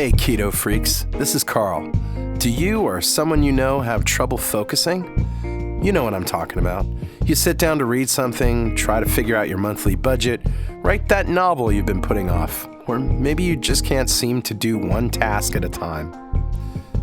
Hey, keto freaks, this is Carl. Do you or someone you know have trouble focusing? You know what I'm talking about. You sit down to read something, try to figure out your monthly budget, write that novel you've been putting off, or maybe you just can't seem to do one task at a time.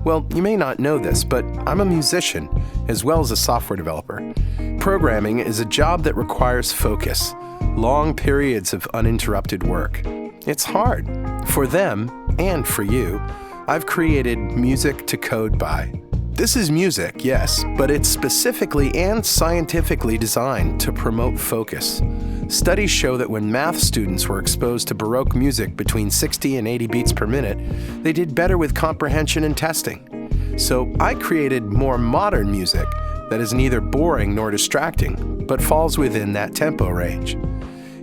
Well, you may not know this, but I'm a musician as well as a software developer. Programming is a job that requires focus, long periods of uninterrupted work. It's hard. For them, and for you, I've created Music to Code By. This is music, yes, but it's specifically and scientifically designed to promote focus. Studies show that when math students were exposed to Baroque music between 60 and 80 beats per minute, they did better with comprehension and testing. So I created more modern music that is neither boring nor distracting, but falls within that tempo range.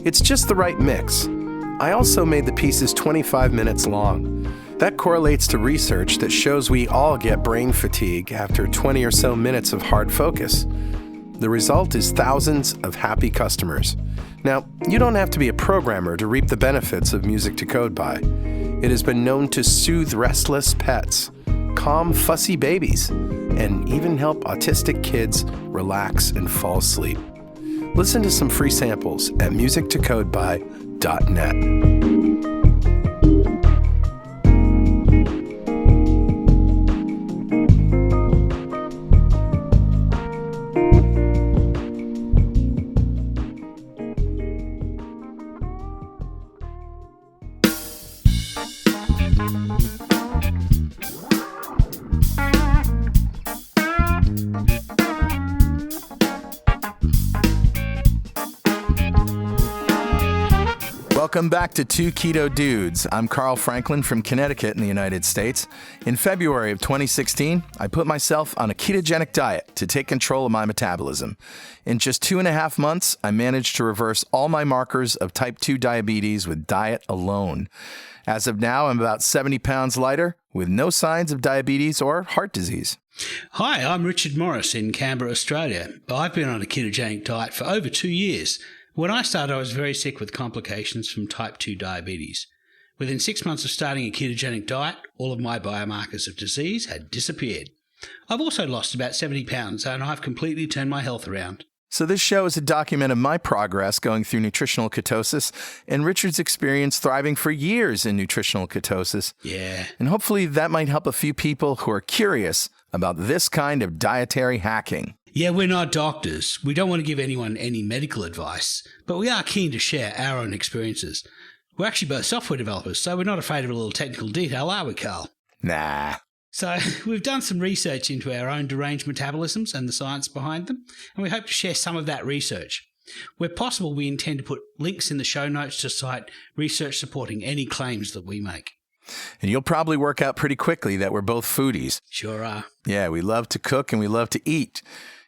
It's just the right mix. I also made the pieces 25 minutes long. That correlates to research that shows we all get brain fatigue after 20 or so minutes of hard focus. The result is thousands of happy customers. Now, you don't have to be a programmer to reap the benefits of Music to Code By. It has been known to soothe restless pets, calm fussy babies, and even help autistic kids relax and fall asleep. Listen to some free samples at musictocodeby.net. Welcome back to Two Keto Dudes. I'm Carl Franklin from Connecticut in the United States. In February of 2016, I put myself on a ketogenic diet to take control of my metabolism. In just 2.5 months, I managed to reverse all my markers of type 2 diabetes with diet alone. As of now, I'm about 70 pounds lighter with no signs of diabetes or heart disease. Hi, I'm Richard Morris in Canberra, Australia. I've been on a ketogenic diet for over 2 years. When I started, I was very sick with complications from type 2 diabetes. Within 6 months of starting a ketogenic diet, all of my biomarkers of disease had disappeared. I've also lost about 70 pounds and I've completely turned my health around. So this show is a document of my progress going through nutritional ketosis and Richard's experience thriving for years in nutritional ketosis. Yeah. And hopefully that might help a few people who are curious about this kind of dietary hacking. Yeah, we're not doctors. We don't want to give anyone any medical advice, but we are keen to share our own experiences. We're actually both software developers, so we're not afraid of a little technical detail, are we, Carl? Nah. So we've done some research into our own deranged metabolisms and the science behind them, and we hope to share some of that research. Where possible, we intend to put links in the show notes to cite research supporting any claims that we make. And you'll probably work out pretty quickly that we're both foodies. Sure are. Yeah, we love to cook and we love to eat.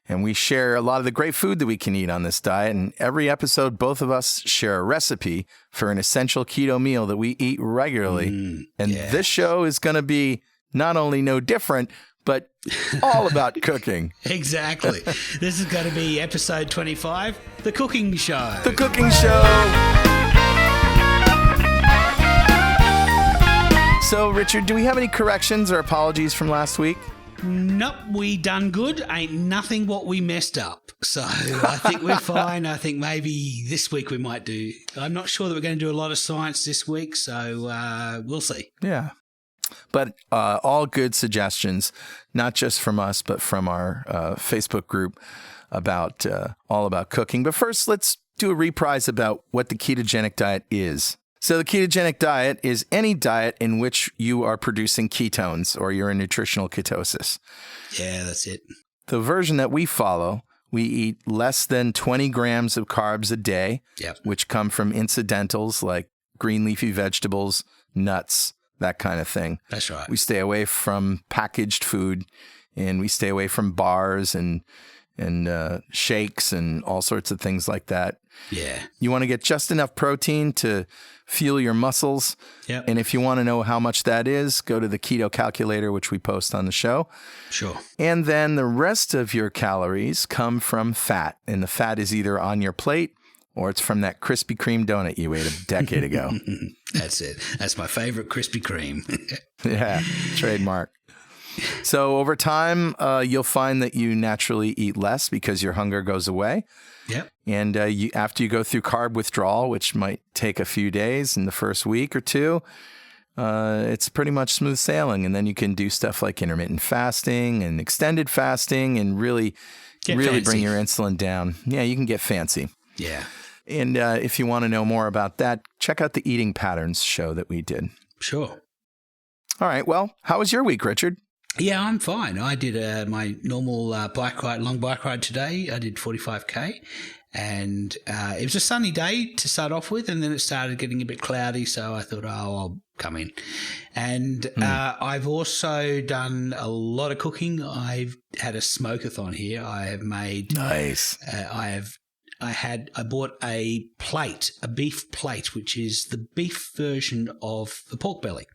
And we share a lot of the great food that we can eat on this diet. And every episode, both of us share a recipe for an essential keto meal that we eat regularly. This show is going to be not only no different, but all about cooking. Exactly. This is going to be episode 25, The Cooking Show. The Cooking Show. So, Richard, do we have any corrections or apologies from last week? Nope, we done good. Ain't nothing what we messed up. So I think we're fine. I think maybe this week we might do. I'm not sure that we're going to do a lot of science this week, so we'll see. Yeah. But all good suggestions, not just from us, but from our Facebook group about all about cooking. But first, let's do a reprise about what the ketogenic diet is. So the ketogenic diet is any diet in which you are producing ketones or you're in nutritional ketosis. Yeah, that's it. The version that we follow, we eat less than 20 grams of carbs a day, which come from incidentals like green leafy vegetables, nuts, that kind of thing. That's right. We stay away from packaged food and we stay away from bars and shakes and all sorts of things like that. Yeah. You want to get just enough protein to fuel your muscles. Yep. And if you want to know how much that is, go to the keto calculator, which we post on the show. Sure. And then the rest of your calories come from fat. And the fat is either on your plate or it's from that Krispy Kreme donut you ate a decade ago. That's it. That's my favorite Krispy Kreme. Yeah, trademark. So over time, you'll find that you naturally eat less because your hunger goes away. Yep. And after you go through carb withdrawal, which might take a few days in the first week or two, it's pretty much smooth sailing. And then you can do stuff like intermittent fasting and extended fasting and really bring your insulin down. Yeah, you can get fancy. Yeah. And if you want to know more about that, check out the Eating Patterns show that we did. Sure. All right. Well, how was your week, Richard? Yeah, I'm fine. I did my normal long bike ride today. I did 45K, and it was a sunny day to start off with, and then it started getting a bit cloudy, so I thought, I'll come in. And I've also done a lot of cooking. I've had a smoke-a-thon here. I have made... Nice. I bought a beef plate, which is the beef version of the pork belly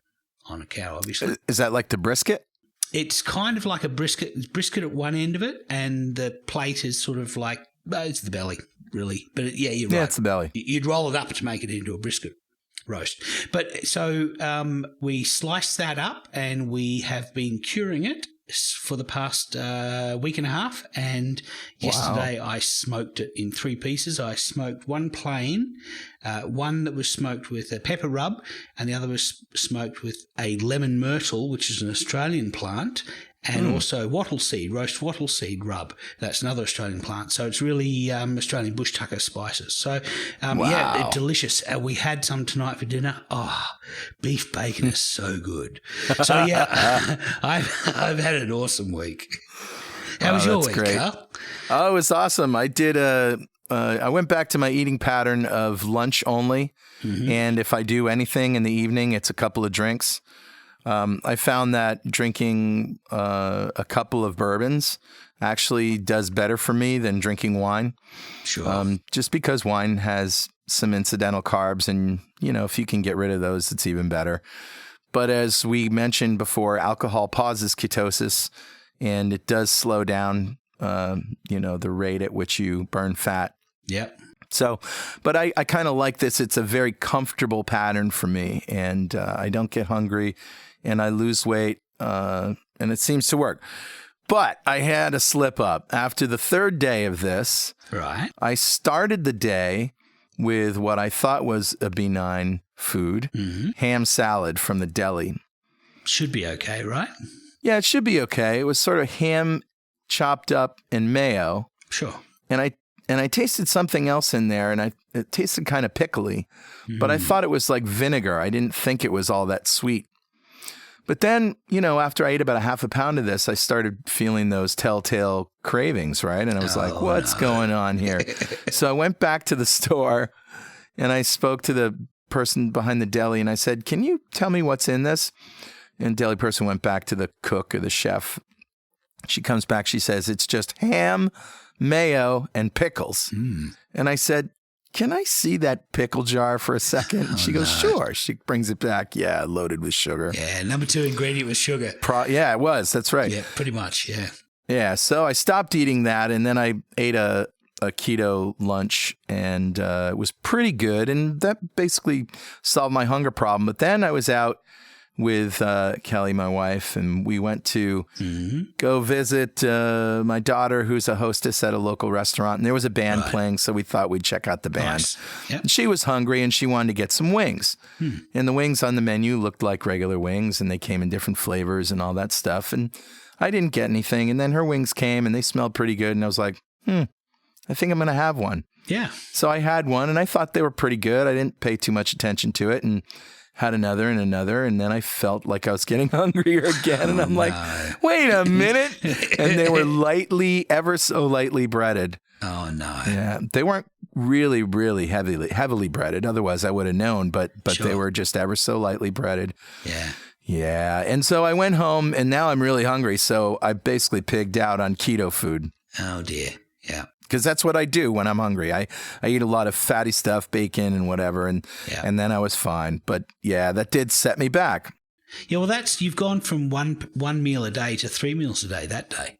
on a cow, obviously. Is that like the brisket? It's kind of like a brisket. It's brisket at one end of it, and the plate is sort of like, it's the belly, really. But you're right. Yeah, it's the belly. You'd roll it up to make it into a brisket roast. But so we sliced that up, and we have been curing it for the past week and a half, and yesterday I smoked it in 3 pieces. I smoked one plain, one that was smoked with a pepper rub, and the other was smoked with a lemon myrtle, which is an Australian plant, and also roast wattle seed rub. That's another Australian plant. So it's really Australian bush tucker spices. So, yeah, delicious. We had some tonight for dinner. Oh, beef bacon is so good. So, yeah, I've had an awesome week. How was your week, Carl? Oh, it was awesome. I did I went back to my eating pattern of lunch only. And if I do anything in the evening, it's a couple of drinks. I found that drinking a couple of bourbons actually does better for me than drinking wine. Sure. Just because wine has some incidental carbs, and, if you can get rid of those, it's even better. But as we mentioned before, alcohol pauses ketosis, and it does slow down, the rate at which you burn fat. Yep. So, but I kind of like this. It's a very comfortable pattern for me, and I don't get hungry, and I lose weight, and it seems to work. But I had a slip up. After the 3rd day of this, right, I started the day with what I thought was a benign food, ham salad from the deli. Should be okay, right? Yeah, it should be okay. It was sort of ham chopped up in mayo. Sure. And I tasted something else in there, and it tasted kind of pickly, but I thought it was like vinegar. I didn't think it was all that sweet. But then, after I ate about a half a pound of this, I started feeling those telltale cravings, right? And I was like, what's going on here? So I went back to the store, and I spoke to the person behind the deli, and I said, can you tell me what's in this? And the deli person went back to the cook or the chef. She comes back, she says, it's just ham, mayo, and pickles. And I said, can I see that pickle jar for a second? And she goes, sure. She brings it back. Yeah, loaded with sugar. Yeah, number 2 ingredient was sugar. Yeah, it was. That's right. Yeah, pretty much, yeah. Yeah, so I stopped eating that, and then I ate a keto lunch, and it was pretty good, and that basically solved my hunger problem. But then I was out with Kelly, my wife, and we went to go visit my daughter, who's a hostess at a local restaurant, and there was a band playing, so we thought we'd check out the band. Nice. Yep. And she was hungry, and she wanted to get some wings. And the wings on the menu looked like regular wings, and they came in different flavors and all that stuff, and I didn't get anything. And then her wings came, and they smelled pretty good, and I was like, I think I'm going to have one. Yeah. So I had one, and I thought they were pretty good. I didn't pay too much attention to it, and had another and another, and then I felt like I was getting hungrier again, and I'm like, wait a minute. And they were ever so lightly breaded. Oh, no. Yeah, they weren't really, really heavily breaded. Otherwise, I would have known, but Sure. They were just ever so lightly breaded. Yeah. Yeah, and so I went home, and now I'm really hungry, so I basically pigged out on keto food. Oh, dear. Yeah. Because that's what I do when I'm hungry. I eat a lot of fatty stuff, bacon and whatever, and then I was fine. But yeah, that did set me back. Yeah, well, you've gone from one meal a day to 3 meals a day that day.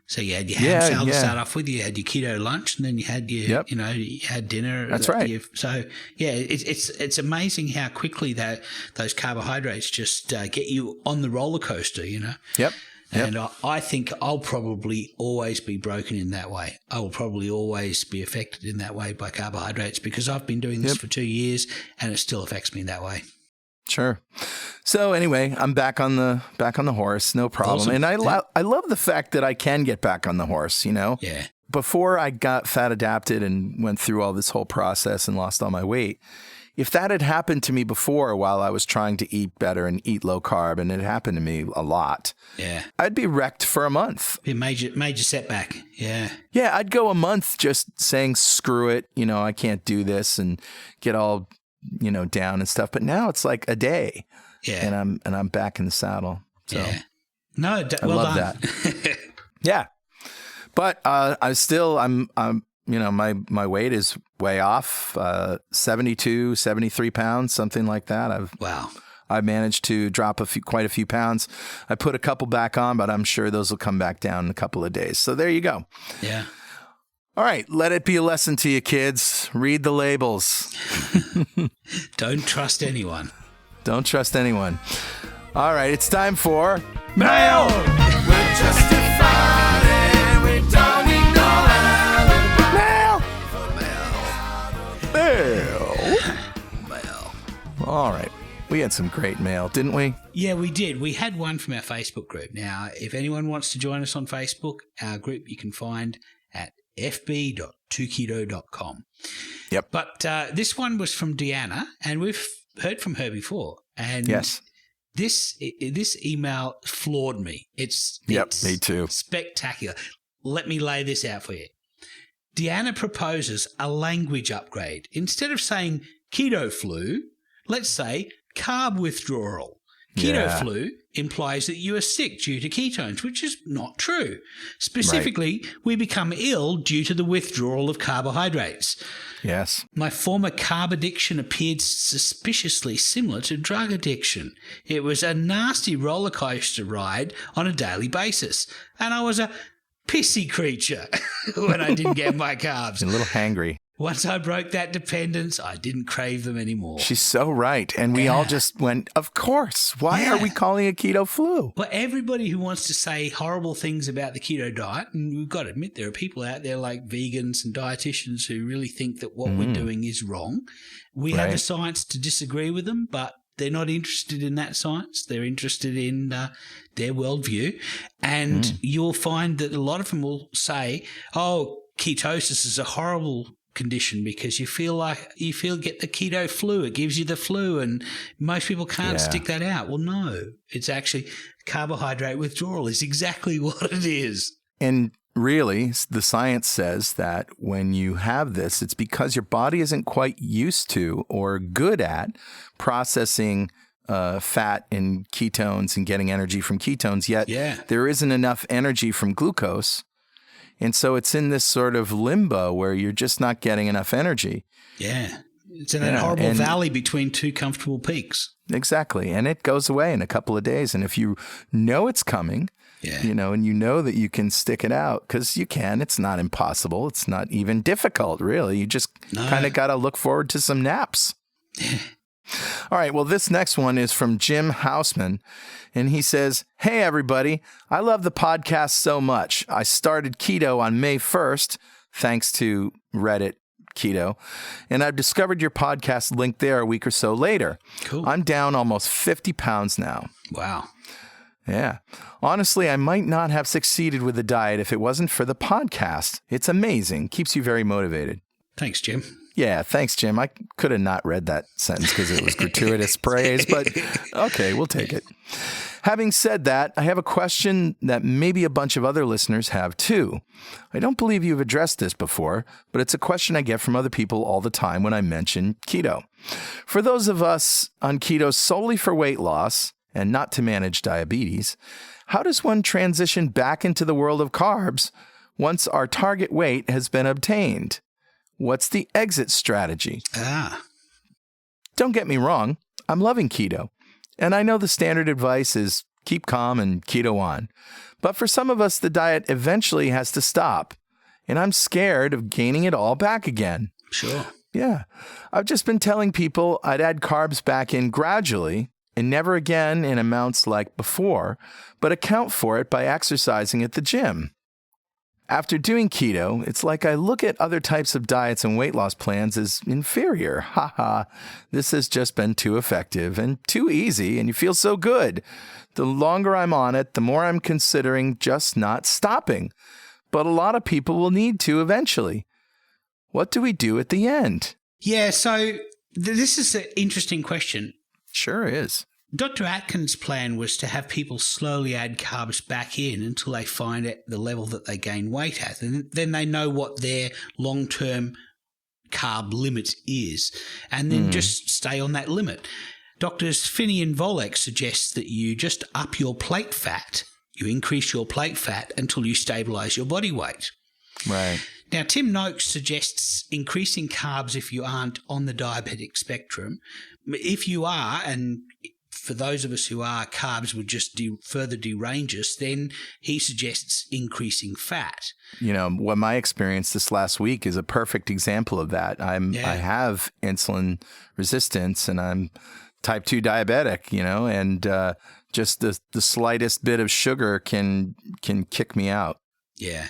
So you had your ham salad to start off with, you had your keto lunch, and then you had your, you had dinner. That's right. So it's amazing how quickly those carbohydrates just get you on the roller coaster, Yep. And I think I'll probably always be broken in that way. I will probably always be affected in that way by carbohydrates because I've been doing this for 2 years and it still affects me in that way. Sure. So anyway, I'm back on the horse, no problem. Awesome. And I love the fact that I can get back on the horse, Yeah. Before I got fat adapted and went through all this whole process and lost all my weight, if that had happened to me before while I was trying to eat better and eat low carb, and it happened to me a lot, I'd be wrecked for a month. Be a major setback. Yeah. Yeah, I'd go a month just saying, screw it, I can't do this, and get all, down and stuff. But now it's like a day. Yeah. And I'm back in the saddle. So No, I well love done. that. Yeah. But I'm my weight is way off, 72, 73 pounds, something like that. I've managed to drop quite a few pounds. I put a couple back on, but I'm sure those will come back down in a couple of days. So there you go. Yeah. All right. Let it be a lesson to you, kids. Read the labels. Don't trust anyone. Don't trust anyone. All right. It's time for Mail. We're justified and we don't need no alibi. Mail. All right. We had some great mail, didn't we? Yeah, we did. We had one from our Facebook group. Now, if anyone wants to join us on Facebook, our group you can find at fb.2keto.com. Yep. But this one was from Deanna, and we've heard from her before. And yes. This email floored me. It's me too. Spectacular. Let me lay this out for you. Deanna proposes a language upgrade. Instead of saying keto flu, let's say carb withdrawal. Keto flu implies that you are sick due to ketones, which is not true. Specifically, we become ill due to the withdrawal of carbohydrates. Yes. My former carb addiction appeared suspiciously similar to drug addiction. It was a nasty roller coaster ride on a daily basis, and I was a pissy creature when I didn't get my carbs. A little hangry. Once I broke that dependence, I didn't crave them anymore. She's so right. And we all just went, of course. Why are we calling it keto flu? Well, everybody who wants to say horrible things about the keto diet, and we've got to admit there are people out there like vegans and dietitians who really think that what we're doing is wrong. We have the science to disagree with them, but they're not interested in that science. They're interested in their worldview. And you'll find that a lot of them will say, oh, ketosis is a horrible condition because you get the keto flu. It gives you the flu, and most people can't stick that out. Well, no, it's actually carbohydrate withdrawal is exactly what it is. And really, the science says that when you have this, it's because your body isn't quite used to or good at processing fat and ketones and getting energy from ketones, yet there isn't enough energy from glucose. And so it's in this sort of limbo where you're just not getting enough energy. Yeah. It's in that horrible valley between two comfortable peaks. Exactly. And it goes away in a couple of days. And if you know it's coming, and you know that you can stick it out, because you can, it's not impossible. It's not even difficult, really. You just kind of got to look forward to some naps. All right, well, this next one is from Jim Hausman, and he says, hey, everybody, I love the podcast so much. I started keto on May 1st, thanks to Reddit Keto, and I've discovered your podcast link there a week or so later. Cool. I'm down almost 50 pounds now. Wow. Yeah. Honestly, I might not have succeeded with the diet if it wasn't for the podcast. It's amazing. Keeps you very motivated. Thanks, Jim. Yeah, thanks, Jim. I could have not read that sentence because it was gratuitous praise, but okay, we'll take it. Having said that, I have a question that maybe a bunch of other listeners have too. I don't believe you've addressed this before, but it's a question I get from other people all the time when I mention keto. For those of us on keto solely for weight loss and not to manage diabetes, how does one transition back into the world of carbs once our target weight has been obtained? What's the exit strategy? Don't get me wrong, I'm loving keto. And I know the standard advice is keep calm and keto on. But for some of us, the diet eventually has to stop. And I'm scared of gaining it all back again. Sure. Yeah. I've just been telling people I'd add carbs back in gradually and never again in amounts like before, but account for it by exercising at the gym. After doing keto, it's like I look at other types of diets and weight loss plans as inferior. Haha, this has just been too effective and too easy, and you feel so good. The longer I'm on it, the more I'm considering just not stopping. But a lot of people will need to eventually. What do we do at the end? Yeah, so this is an interesting question. Sure is. Dr. Atkins' plan was to have people slowly add carbs back in until they find at the level that they gain weight at. And then they know what their long-term carb limit is, and then just stay on that limit. Doctors Finney and Volek suggest that you just up your plate fat. You increase your plate fat until you stabilize your body weight. Right. Now, Tim Noakes suggests increasing carbs if you aren't on the diabetic spectrum. If you are, and for those of us who are, carbs would just further derange us, then he suggests increasing fat. You know, what my experience this last week is a perfect example of that. I have insulin resistance and I'm type 2 diabetic, you know, and just the slightest bit of sugar can kick me out. Yeah.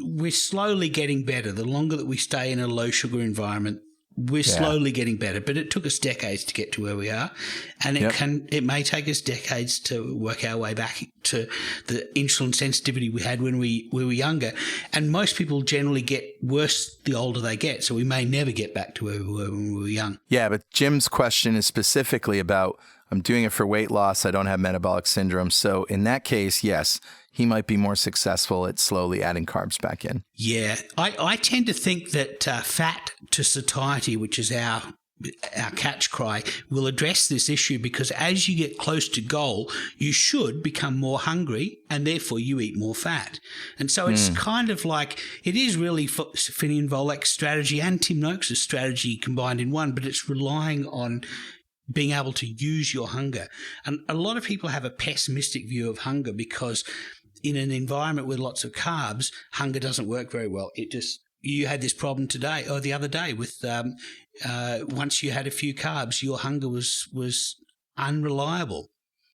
We're slowly getting better. The longer that we stay in a low sugar environment, we're slowly getting better. But it took us decades to get to where we are, and it may take us decades to work our way back to the insulin sensitivity we had when we were younger. And most people generally get worse the older they get, so we may never get back to where we were when we were young. Yeah, but Jim's question is specifically about, I'm doing it for weight loss. I don't have metabolic syndrome. So in that case, yes, he might be more successful at slowly adding carbs back in. Yeah. I tend to think that fat to satiety, which is our catch cry, will address this issue, because as you get close to goal, you should become more hungry and therefore you eat more fat. And so it's kind of like, it is really Finney and Volek's strategy and Tim Noakes' strategy combined in one, but it's relying on being able to use your hunger. And a lot of people have a pessimistic view of hunger because in an environment with lots of carbs, hunger doesn't work very well. You had this problem today or the other day with once you had a few carbs, your hunger was unreliable.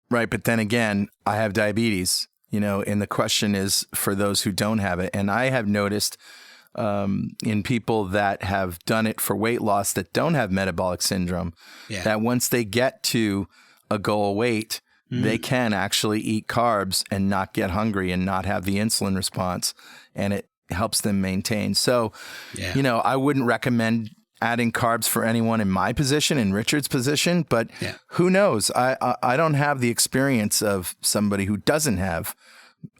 Right. But then again, I have diabetes, you know, and the question is for those who don't have it. And I have noticed in people that have done it for weight loss that don't have metabolic syndrome, that once they get to a goal weight, they can actually eat carbs and not get hungry and not have the insulin response, and it helps them maintain. So, you know, I wouldn't recommend adding carbs for anyone in my position, in Richard's position, but who knows? I don't have the experience of somebody who doesn't have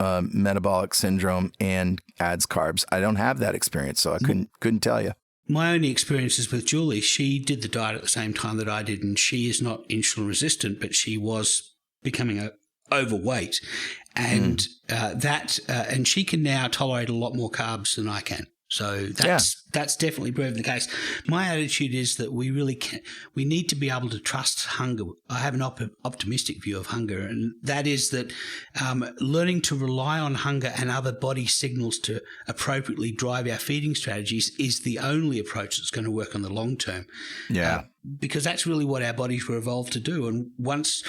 metabolic syndrome and adds carbs. I don't have that experience, so I couldn't tell you. My only experience is with Julie. She did the diet at the same time that I did, and she is not insulin resistant, but she was becoming overweight, and and she can now tolerate a lot more carbs than I can. So that's definitely proven the case. My attitude is that we need to be able to trust hunger. I have an optimistic view of hunger, and that is that learning to rely on hunger and other body signals to appropriately drive our feeding strategies is the only approach that's going to work on the long term. Yeah. Because that's really what our bodies were evolved to do. And once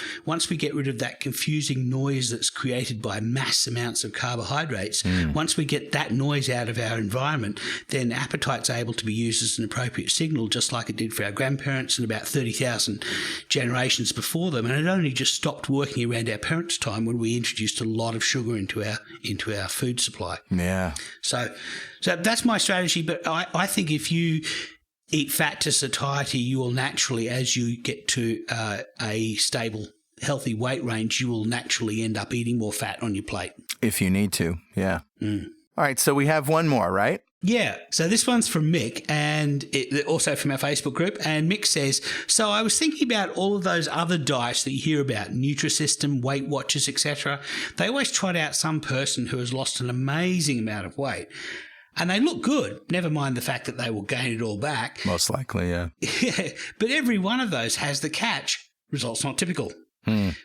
we get rid of that confusing noise that's created by mass amounts of carbohydrates, once we get that noise out of our environment, then appetite's able to be used as an appropriate signal, just like it did for our grandparents and about 30,000 generations before them. And it only just stopped working around our parents' time when we introduced a lot of sugar into our food supply. Yeah. So that's my strategy. But I think if you eat fat to satiety, you will naturally, as you get to a stable, healthy weight range, you will naturally end up eating more fat on your plate. If you need to, yeah. All right, so we have one more, right? Yeah, so this one's from Mick, and also from our Facebook group, and Mick says, so I was thinking about all of those other diets that you hear about, Nutrisystem, Weight Watchers, etc. They always trot out some person who has lost an amazing amount of weight. And they look good, never mind the fact that they will gain it all back. Most likely, yeah. Yeah, but every one of those has the catch, results not typical.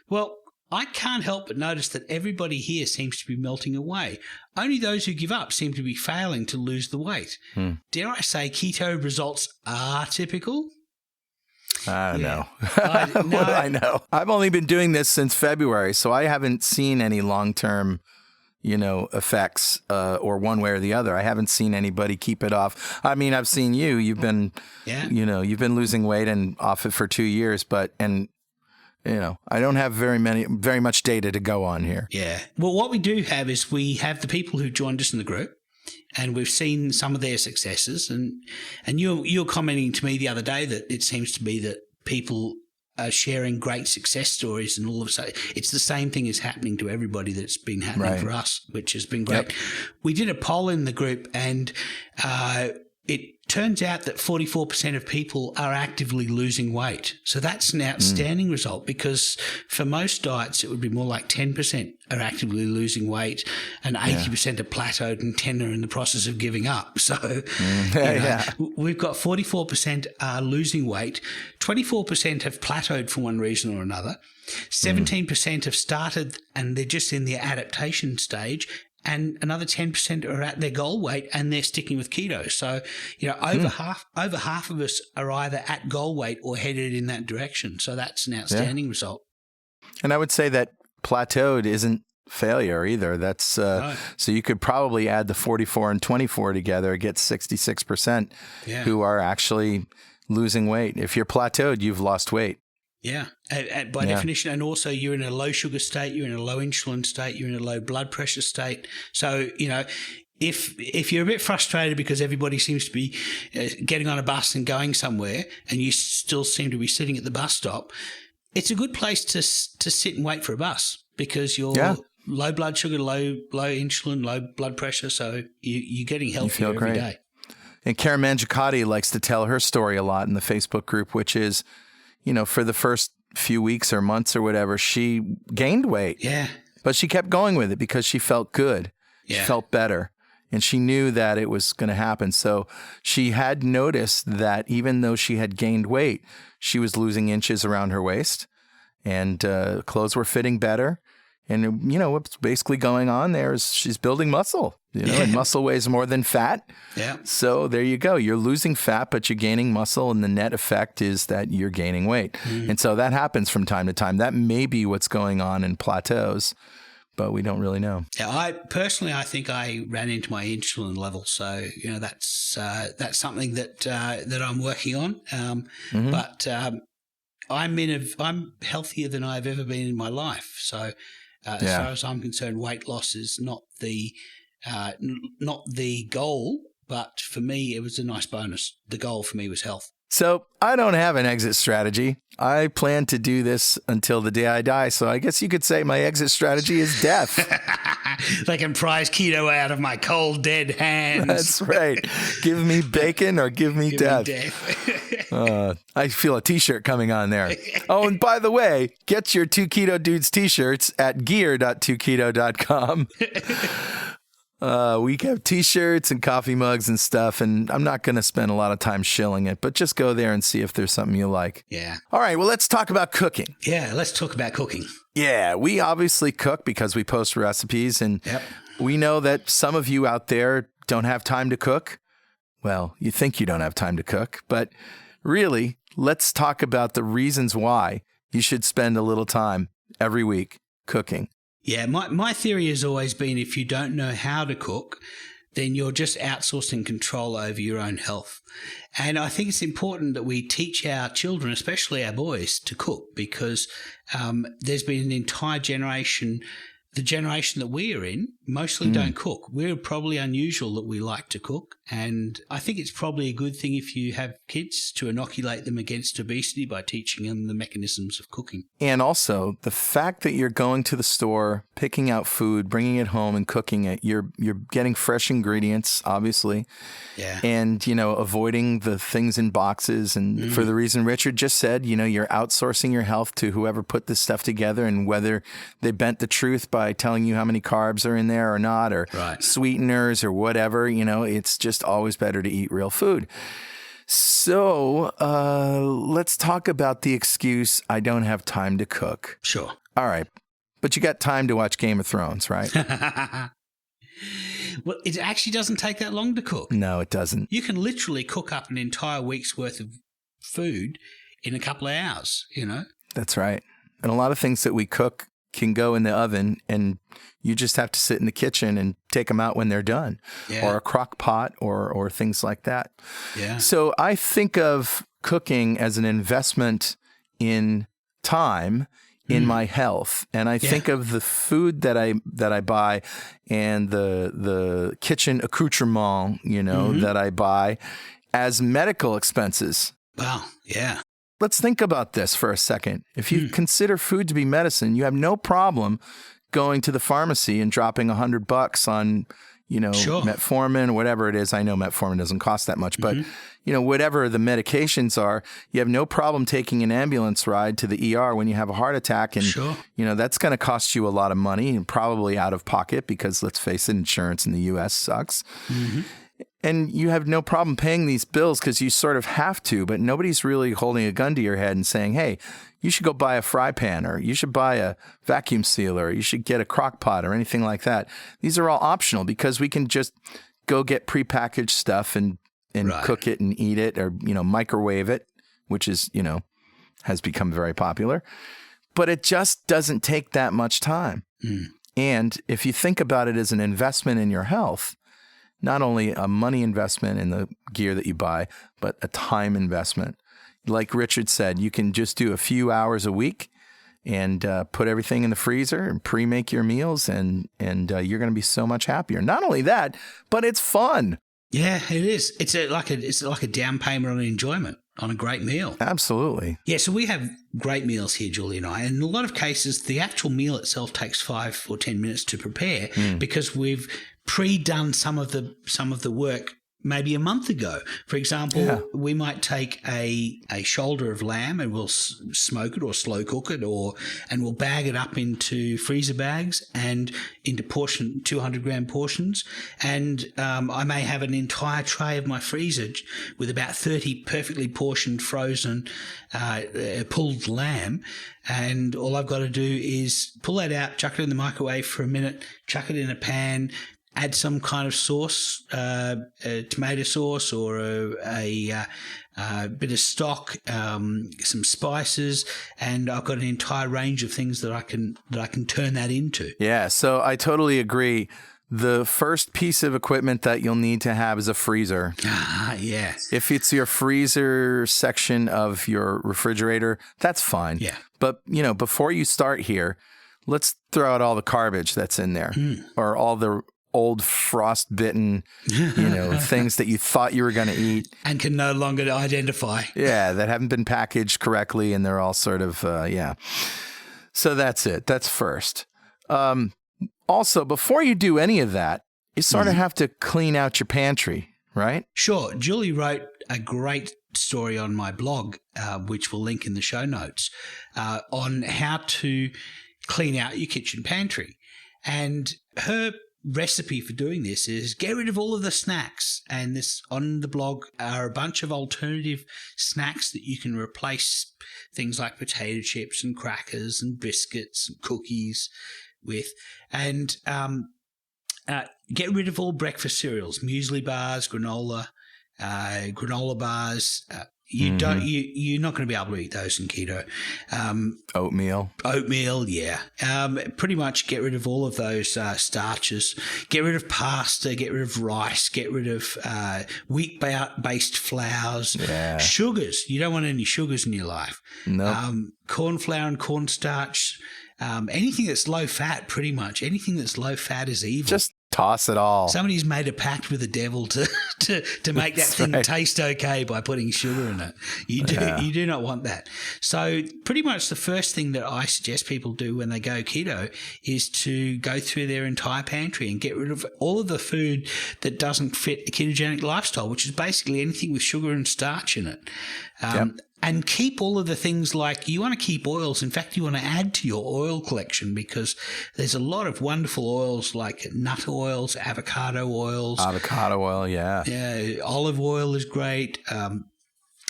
Well, I can't help but notice that everybody here seems to be melting away. Only those who give up seem to be failing to lose the weight. Dare I say keto results are typical? I don't know. No. What do I know? I've only been doing this since February, so I haven't seen any long-term, effects or one way or the other. I haven't seen anybody keep it off. I mean, I've seen you. You've been, you've been losing weight and off it for 2 years, I don't have very much data to go on here. Yeah. Well, what we do have is we have the people who joined us in the group, and we've seen some of their successes. And you're commenting to me the other day that it seems to be that people are sharing great success stories, and all of a sudden it's the same thing is happening to everybody that's been happening for us, which has been great. Yep. We did a poll in the group, and it turns out that 44% of people are actively losing weight. So that's an outstanding result, because for most diets, it would be more like 10% are actively losing weight and 80% are plateaued and 10 are in the process of giving up. So we've got 44% are losing weight. 24% have plateaued for one reason or another. 17% have started and they're just in the adaptation stage. And another 10% are at their goal weight and they're sticking with keto. So, over half of us are either at goal weight or headed in that direction. So that's an outstanding result. And I would say that plateaued isn't failure either. That's so you could probably add the 44 and 24 together, get 66% who are actually losing weight. If you're plateaued, you've lost weight. Yeah, by definition. And also you're in a low sugar state, you're in a low insulin state, you're in a low blood pressure state. So, if you're a bit frustrated because everybody seems to be getting on a bus and going somewhere and you still seem to be sitting at the bus stop, it's a good place to sit and wait for a bus, because you're low blood sugar, low insulin, low blood pressure. So you're getting healthier every day. And Karen Mangicotti likes to tell her story a lot in the Facebook group, which is, for the first few weeks or months or whatever, she gained weight. Yeah. But she kept going with it because she felt good. Yeah. She felt better. And she knew that it was going to happen. So she had noticed that even though she had gained weight, she was losing inches around her waist, and clothes were fitting better. And, what's basically going on there is she's building muscle, and muscle weighs more than fat. Yeah. So there you go. You're losing fat, but you're gaining muscle. And the net effect is that you're gaining weight. And so that happens from time to time. That may be what's going on in plateaus, but we don't really know. Yeah, I think I ran into my insulin level. So, that's something that I'm working on. But I'm healthier than I've ever been in my life. So, as far as I'm concerned, weight loss is not the goal, but for me, it was a nice bonus. The goal for me was health. So I don't have an exit strategy. I plan to do this until the day I die. So I guess you could say my exit strategy is death. They can prize keto out of my cold, dead hands. That's right. Give me bacon or give me death. I feel a t-shirt coming on there. Oh, and by the way, get your 2 Keto Dudes t-shirts at gear.2keto.com. We have t-shirts and coffee mugs and stuff, and I'm not going to spend a lot of time shilling it, but just go there and see if there's something you like. Yeah. All right, well, let's talk about cooking. Yeah, let's talk about cooking. Yeah, we obviously cook because we post recipes, and we know that some of you out there don't have time to cook. Well, you think you don't have time to cook, but really, let's talk about the reasons why you should spend a little time every week cooking. Yeah, my theory has always been if you don't know how to cook, then you're just outsourcing control over your own health. And I think it's important that we teach our children, especially our boys, to cook, because there's been an entire generation, the generation that we are in, mostly don't cook. We're probably unusual that we like to cook. And I think it's probably a good thing if you have kids to inoculate them against obesity by teaching them the mechanisms of cooking. And also the fact that you're going to the store, picking out food, bringing it home and cooking it, you're getting fresh ingredients, obviously. Yeah. And, avoiding the things in boxes. And for the reason Richard just said, you're outsourcing your health to whoever put this stuff together, and whether they bent the truth by telling you how many carbs are in there or not, or sweeteners or whatever, it's just always better to eat real food. So let's talk about the excuse, I don't have time to cook. Sure. All right. But you got time to watch Game of Thrones, right? Well, it actually doesn't take that long to cook. No, it doesn't. You can literally cook up an entire week's worth of food in a couple of hours, you know? That's right. And a lot of things that we cook can go in the oven, and you just have to sit in the kitchen and take them out when they're done, or a crock pot or things like that. Yeah. So I think of cooking as an investment in time in my health. And I think of the food that I buy and the kitchen accoutrement, that I buy as medical expenses. Wow. Yeah. Let's think about this for a second. If you consider food to be medicine, you have no problem going to the pharmacy and dropping $100 on, metformin or whatever it is. I know metformin doesn't cost that much, but whatever the medications are, you have no problem taking an ambulance ride to the ER when you have a heart attack. And, that's going to cost you a lot of money and probably out of pocket because, let's face it, insurance in the U.S. sucks. Mm-hmm. And you have no problem paying these bills because you sort of have to, but nobody's really holding a gun to your head and saying, hey, you should go buy a fry pan, or you should buy a vacuum sealer, or you should get a crock pot or anything like that. These are all optional because we can just go get prepackaged stuff and cook it and eat it, or, microwave it, which is, has become very popular. But it just doesn't take that much time. Mm. And if you think about it as an investment in your health, not only a money investment in the gear that you buy, but a time investment. Like Richard said, you can just do a few hours a week and put everything in the freezer and pre-make your meals, and you're going to be so much happier. Not only that, but it's fun. Yeah, it is. It's like a down payment on enjoyment on a great meal. Absolutely. Yeah, so we have great meals here, Julie and I, and in a lot of cases, the actual meal itself takes 5 or 10 minutes to prepare because we've pre-done some of the work maybe a month ago. For example, we might take a shoulder of lamb and we'll smoke it or slow cook it, and we'll bag it up into freezer bags and into 200-gram portions. And I may have an entire tray of my freezer with about 30 perfectly portioned frozen pulled lamb. And all I've got to do is pull that out, chuck it in the microwave for a minute, chuck it in a pan, add some kind of sauce, tomato sauce, or a bit of stock, some spices, and I've got an entire range of things that I can turn that into. Yeah, so I totally agree. The first piece of equipment that you'll need to have is a freezer. Yeah. If it's your freezer section of your refrigerator, that's fine. Yeah. But, before you start here, let's throw out all the garbage that's in there, or all the old frostbitten, things that you thought you were going to eat. And can no longer identify. Yeah, that haven't been packaged correctly, and they're all sort of, So that's it. That's first. Also, before you do any of that, you sort of have to clean out your pantry, right? Sure. Julie wrote a great story on my blog, which we'll link in the show notes, on how to clean out your kitchen pantry. And her recipe for doing this is get rid of all of the snacks, and this on the blog are a bunch of alternative snacks that you can replace things like potato chips and crackers and biscuits and cookies with, and get rid of all breakfast cereals, muesli bars, granola bars. You're not going to be able to eat those in keto. Oatmeal, yeah. Pretty much get rid of all of those starches. Get rid of pasta, get rid of rice, get rid of wheat-based flours. Yeah. Sugars. You don't want any sugars in your life. No. Corn flour and cornstarch. Anything that's low fat, pretty much. Anything that's low fat is evil. Just toss it all. Somebody's made a pact with the devil to make that thing taste okay by putting sugar in it. You do not want that. So pretty much the first thing that I suggest people do when they go keto is to go through their entire pantry and get rid of all of the food that doesn't fit a ketogenic lifestyle, which is basically anything with sugar and starch in it. And keep all of the things like you want to keep oils. In fact, you want to add to your oil collection because there's a lot of wonderful oils like nut oils, avocado oils. Avocado oil, yeah. Yeah, olive oil is great.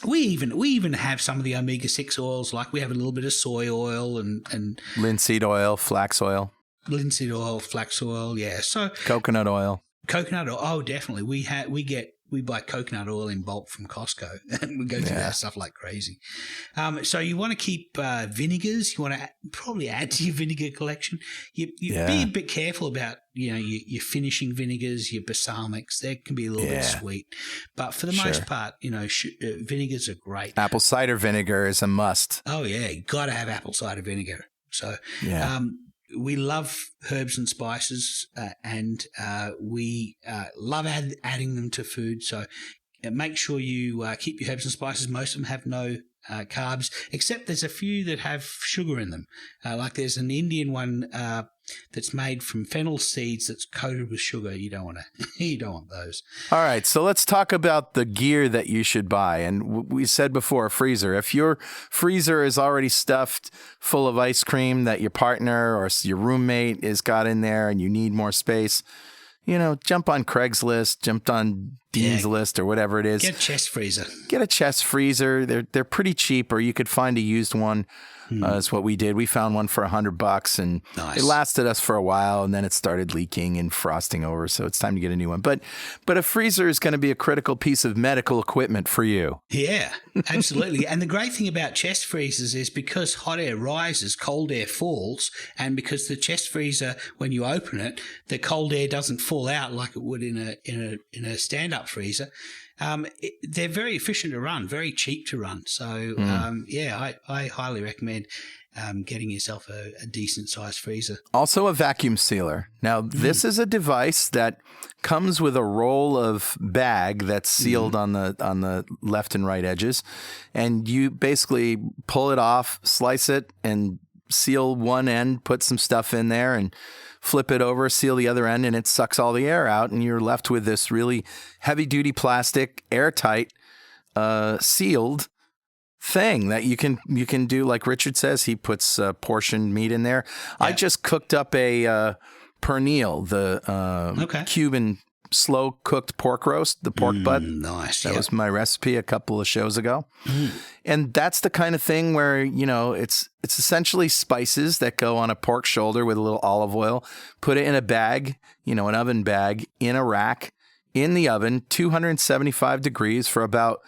We even have some of the omega-6 oils, like we have a little bit of soy oil and linseed oil, flax oil. Linseed oil, flax oil, yeah. So coconut oil. Coconut oil, oh, definitely. We buy coconut oil in bulk from Costco, and we go through that stuff like crazy. So you want to keep vinegars. You want to probably add to your vinegar collection. You be a bit careful about your finishing vinegars, your balsamics. They can be a little bit sweet, but for the most part, vinegars are great. Apple cider vinegar is a must. Oh yeah, you got to have apple cider vinegar. So we love herbs and spices, and we love adding them to food. So make sure you keep your herbs and spices. Most of them have no carbs, except there's a few that have sugar in them. Like there's an Indian one that's made from fennel seeds that's coated with sugar. You don't want those. All right, so let's talk about the gear that you should buy. And we said before, a freezer. If your freezer is already stuffed full of ice cream that your partner or your roommate has got in there and you need more space, jump on Craigslist, jump on Dean's List or whatever it is. Get a chest freezer. Get a chest freezer. They're pretty cheap, or you could find a used one. That's what we did. We found one for $100, and it lasted us for a while, and then it started leaking and frosting over. So it's time to get a new one. But a freezer is going to be a critical piece of medical equipment for you. Yeah, absolutely. And the great thing about chest freezers is because hot air rises, cold air falls, and because the chest freezer, when you open it, the cold air doesn't fall out like it would in a stand-up freezer. They're very efficient to run, very cheap to run. So, I highly recommend getting yourself a decent-sized freezer. Also a vacuum sealer. Now, this is a device that comes with a roll of bag that's sealed on the left and right edges, and you basically pull it off, slice it, and seal one end, put some stuff in there, and flip it over, seal the other end, and it sucks all the air out, and you're left with this really heavy-duty plastic, airtight, sealed thing that you can do. Like Richard says, he puts portioned meat in there. Yeah. I just cooked up a pernil, the Cuban slow-cooked pork roast, the pork butt. Nice. That was my recipe a couple of shows ago. And that's the kind of thing where, it's essentially spices that go on a pork shoulder with a little olive oil. Put it in a bag, an oven bag, in a rack, in the oven, 275 degrees for about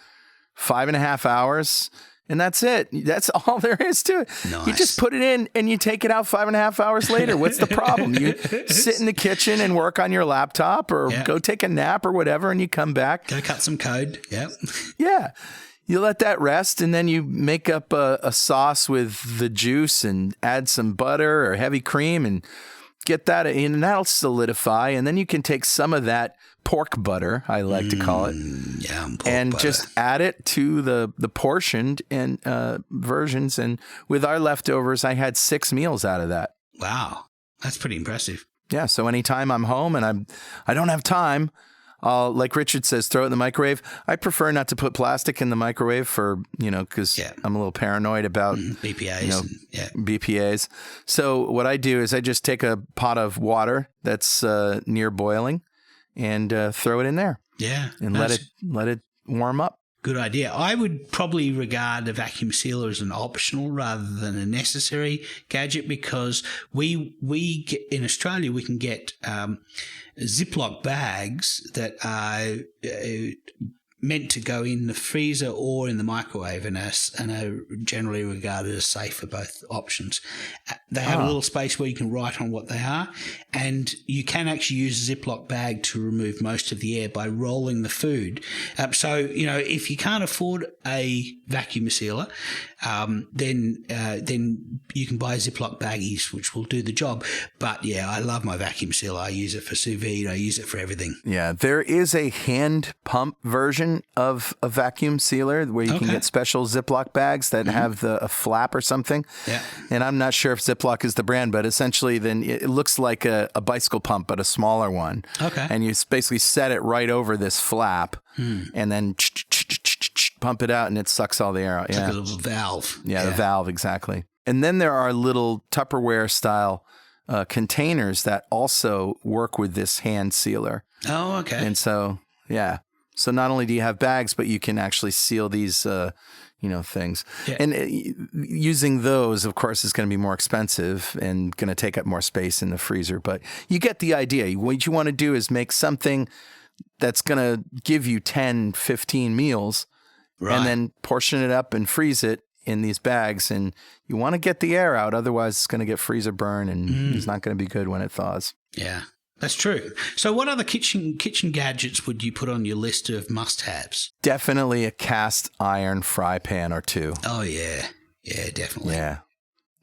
5.5 hours. And that's it. That's all there is to it. Nice. You just put it in and you take it out 5.5 hours later. What's the problem? You sit in the kitchen and work on your laptop or go take a nap or whatever, and you come back. Go cut some code. Yep. Yeah. You let that rest, and then you make up a sauce with the juice and add some butter or heavy cream and get that in, and that'll solidify. And then you can take some of that pork butter, I like to call it, and butter. Just add it to the portioned and versions. And with our leftovers, I had 6 meals out of that. Wow, that's pretty impressive. Yeah. So anytime I'm home and I don't have time, I'll, like Richard says, throw it in the microwave. I prefer not to put plastic in the microwave for, because I'm a little paranoid about BPAs. BPAs. So what I do is I just take a pot of water that's near boiling and throw it in there. Yeah. And let it warm up. Good idea. I would probably regard a vacuum sealer as an optional rather than a necessary gadget, because we get, in Australia, we can get Ziploc bags that are meant to go in the freezer or in the microwave, and are generally regarded as safe for both options. They have a little space where you can write on what they are, and you can actually use a Ziploc bag to remove most of the air by rolling the food. So, if you can't afford a vacuum sealer, then you can buy Ziploc baggies, which will do the job. But yeah, I love my vacuum sealer. I use it for sous vide. I use it for everything. Yeah, there is a hand pump version of a vacuum sealer where you can get special Ziploc bags that have a flap or something. Yeah. And I'm not sure if Ziploc is the brand, but essentially then it looks like a bicycle pump, but a smaller one. Okay. And you basically set it right over this flap and then pump it out, and it sucks all the air out. It's like a little valve. Yeah, the valve, exactly. And then there are little Tupperware style containers that also work with this hand sealer. Oh, okay. And so, yeah. So not only do you have bags, but you can actually seal these, things. Yeah. And using those, of course, is going to be more expensive and going to take up more space in the freezer. But you get the idea. What you want to do is make something that's going to give you 10, 15 meals, Right. and then portion it up and freeze it in these bags. And you want to get the air out. Otherwise, it's going to get freezer burn, and it's not going to be good when it thaws. Yeah. That's true. So what other kitchen gadgets would you put on your list of must-haves? Definitely a cast iron fry pan or two. Oh, yeah. Yeah, definitely. Yeah.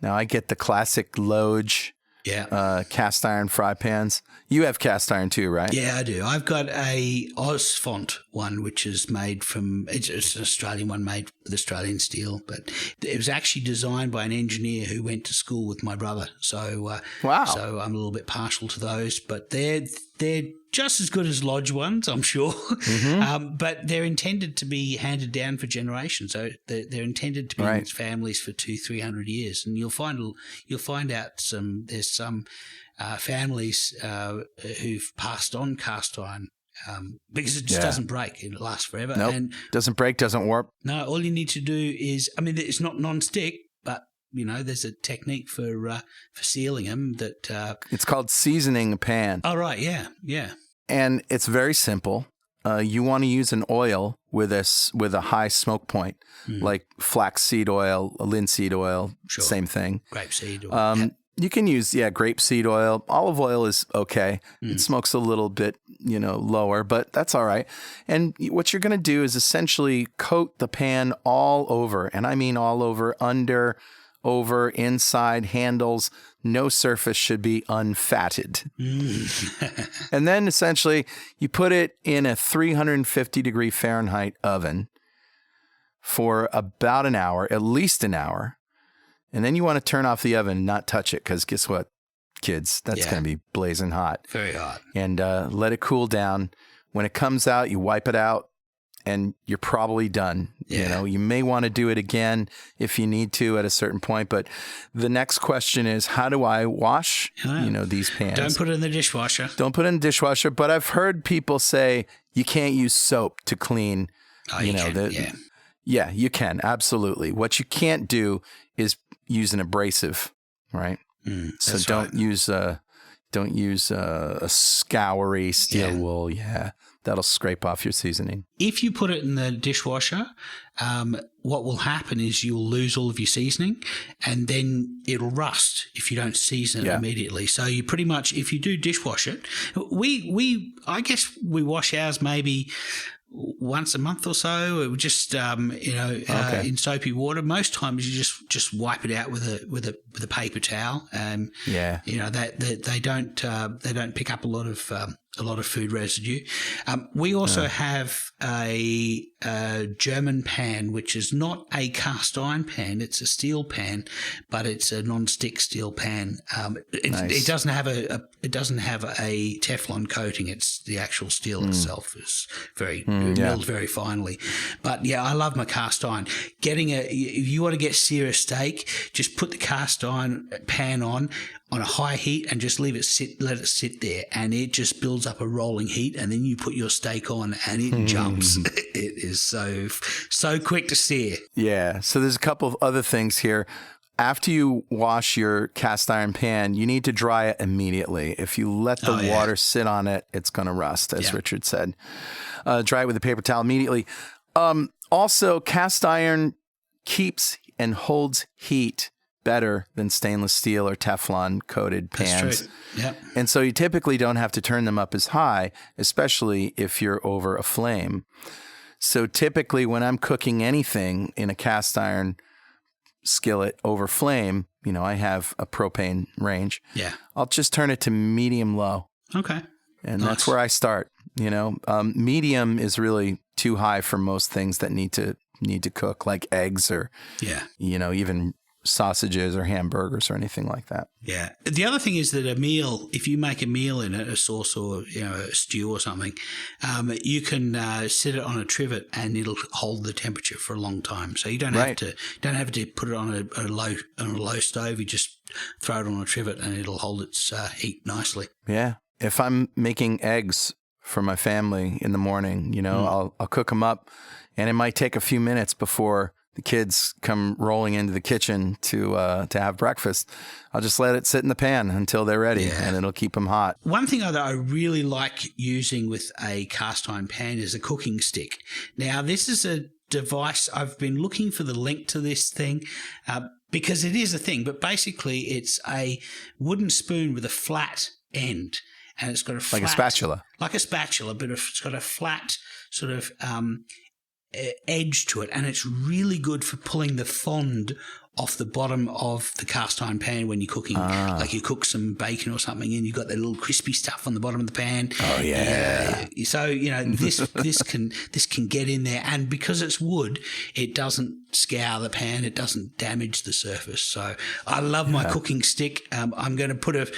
Now, I get the classic Loge cast iron fry pans. You have cast iron too, right? Yeah, I do. I've got a Osfont one, which is made from, it's an Australian one made with Australian steel, but it was actually designed by an engineer who went to school with my brother. So, Wow. So I'm a little bit partial to those, but they're just as good as Lodge ones, I'm sure. But they're intended to be handed down for generations. So they're intended to be in families for 200-300 years, and you'll find out there's some families who've passed on cast iron because it just doesn't break. It lasts forever. Nope. And doesn't break, doesn't warp. no, all you need to do is, it's not non-stick, but there's a technique for sealing them that. It's called seasoning a pan. Oh, right. Yeah. Yeah. And it's very simple. You want to use an oil with a high smoke point, like flaxseed oil, linseed oil, same thing. Grapeseed oil. You can use, grapeseed oil. Olive oil is okay. It smokes a little bit, lower, but that's all right. And what you're going to do is essentially coat the pan all over, and I mean all over, under, over, inside, handles. No surface should be unfatted. And then essentially you put it in a 350 degree Fahrenheit oven for about an hour, at least an hour. And then you want to turn off the oven and not touch it, because guess what, kids? That's going to be blazing hot. Very hot. And let it cool down. When it comes out, you wipe it out, and you're probably done. Yeah. You may want to do it again if you need to at a certain point. But the next question is, how do I wash, these pans? Don't put it in the dishwasher. Don't put it in the dishwasher. But I've heard people say you can't use soap to clean. Oh, you can, Yeah, you can. Absolutely. What you can't do is use an abrasive, right? So don't use a scoury steel wool. Yeah, that'll scrape off your seasoning. If you put it in the dishwasher, what will happen is you'll lose all of your seasoning, and then it'll rust if you don't season it immediately. So you pretty much, if you do dishwash it, I guess we wash ours maybe once a month or so, just in soapy water. Most times you just wipe it out with a paper towel. They don't pick up a lot of food residue. We also have a German pan, which is not a cast iron pan. It's a steel pan, but it's a non-stick steel pan. It doesn't have a Teflon coating. It's the actual steel itself is very milled very finely. But I love my cast iron. If you want to get sear a steak, just put the cast iron pan on a high heat and just let it sit there, and it just builds up a rolling heat, and then you put your steak on and it jumps. It is so quick to sear. Yeah. So there's a couple of other things here. After you wash your cast iron pan, you need to dry it immediately. If you let the water sit on it, it's going to rust, as Richard said. Dry it with a paper towel immediately. Also, cast iron keeps and holds heat better than stainless steel or Teflon coated pans. That's true. Yep. And so you typically don't have to turn them up as high, especially if you're over a flame. So typically when I'm cooking anything in a cast iron skillet over flame, I have a propane range. Yeah. I'll just turn it to medium low. Okay. And that's where I start. Medium is really too high for most things that need to cook, like eggs or even sausages or hamburgers or anything like that. Yeah. The other thing is that if you make a meal in it, a sauce or a stew or something, you can set it on a trivet and it'll hold the temperature for a long time. So you don't have to put it on a low stove. You just throw it on a trivet and it'll hold its heat nicely. Yeah. If I'm making eggs for my family in the morning. I'll cook them up, and it might take a few minutes before the kids come rolling into the kitchen to have breakfast. I'll just let it sit in the pan until they're ready, and it'll keep them hot. One thing that I really like using with a cast iron pan is a cooking stick. Now, this is a device. I've been looking for the link to this thing because it is a thing, but basically it's a wooden spoon with a flat end, and it's got a flat, like a spatula. Like a spatula, but it's got a flat sort of edge to it, and it's really good for pulling the fond off the bottom of the cast iron pan when you're cooking. Like you cook some bacon or something and you've got that little crispy stuff on the bottom of the pan. Oh yeah. So this can get in there, and because it's wood, it doesn't scour the pan, it doesn't damage the surface. So I love my cooking stick. I'm going to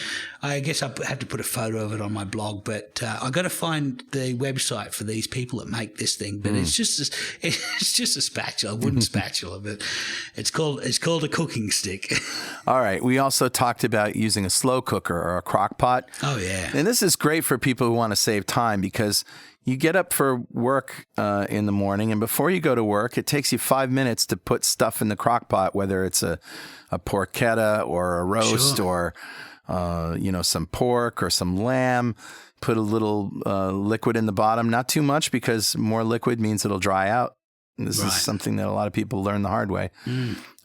I guess I have to put a photo of it on my blog, but I've got to find the website for these people that make this thing. But it's just a spatula, a wooden spatula, but it's called a cooking stick. All right. We also talked about using a slow cooker or a crock pot. Oh, yeah. And this is great for people who want to save time, because you get up for work in the morning, and before you go to work, it takes you 5 minutes to put stuff in the crock pot, whether it's a porchetta or a roast or, some pork or some lamb. Put a little liquid in the bottom, not too much, because more liquid means it'll dry out. This is something that a lot of people learn the hard way.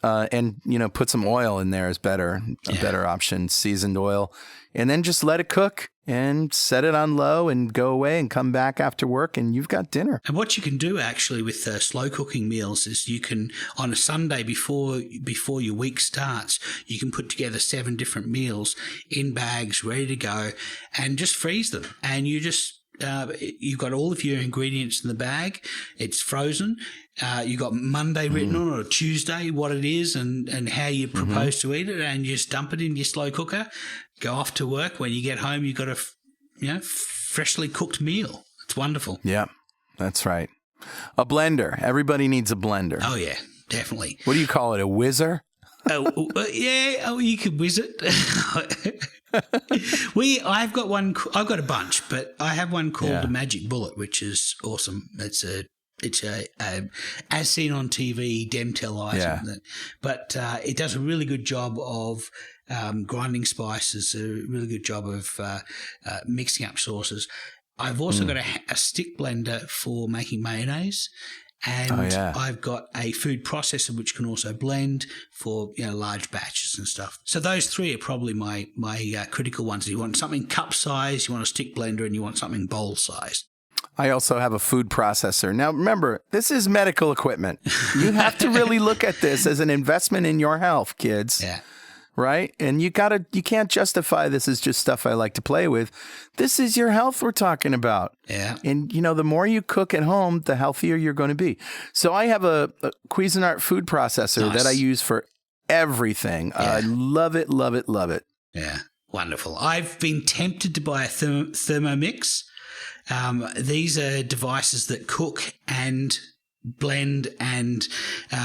And put some oil in there is better, a better option, seasoned oil. And then just let it cook and set it on low and go away and come back after work, and you've got dinner. And what you can do actually with slow cooking meals is you can, on a Sunday before your week starts, you can put together 7 different meals in bags ready to go and just freeze them. And you just you've got all of your ingredients in the bag. It's frozen. You've got Monday written on it, or Tuesday, what it is and how you propose to eat it, and you just dump it in your slow cooker, go off to work. When you get home, you've got a freshly cooked meal. It's wonderful. Yeah, that's right. A blender. Everybody needs a blender. Oh, yeah, definitely. What do you call it, a whizzer? Yeah, you could whiz it. I've got one. I've got a bunch, but I have one called the Magic Bullet, which is awesome. It's a as seen on TV Demtel item, but it does a really good job of grinding spices, a really good job of mixing up sauces. I've also got a stick blender for making mayonnaise. And I've got a food processor which can also blend for large batches and stuff. So those 3 are probably my critical ones. You want something cup size, you want a stick blender, and you want something bowl size. I also have a food processor. Now, remember, this is medical equipment. You have to really look at this as an investment in your health, kids. Yeah. Right? And you can't justify this as just stuff I like to play with. This is your health we're talking about. Yeah. And, the more you cook at home, the healthier you're going to be. So I have a Cuisinart food processor that I use for everything. Yeah. I love it, love it, love it. Yeah. Wonderful. I've been tempted to buy a Thermomix. These are devices that cook and blend, and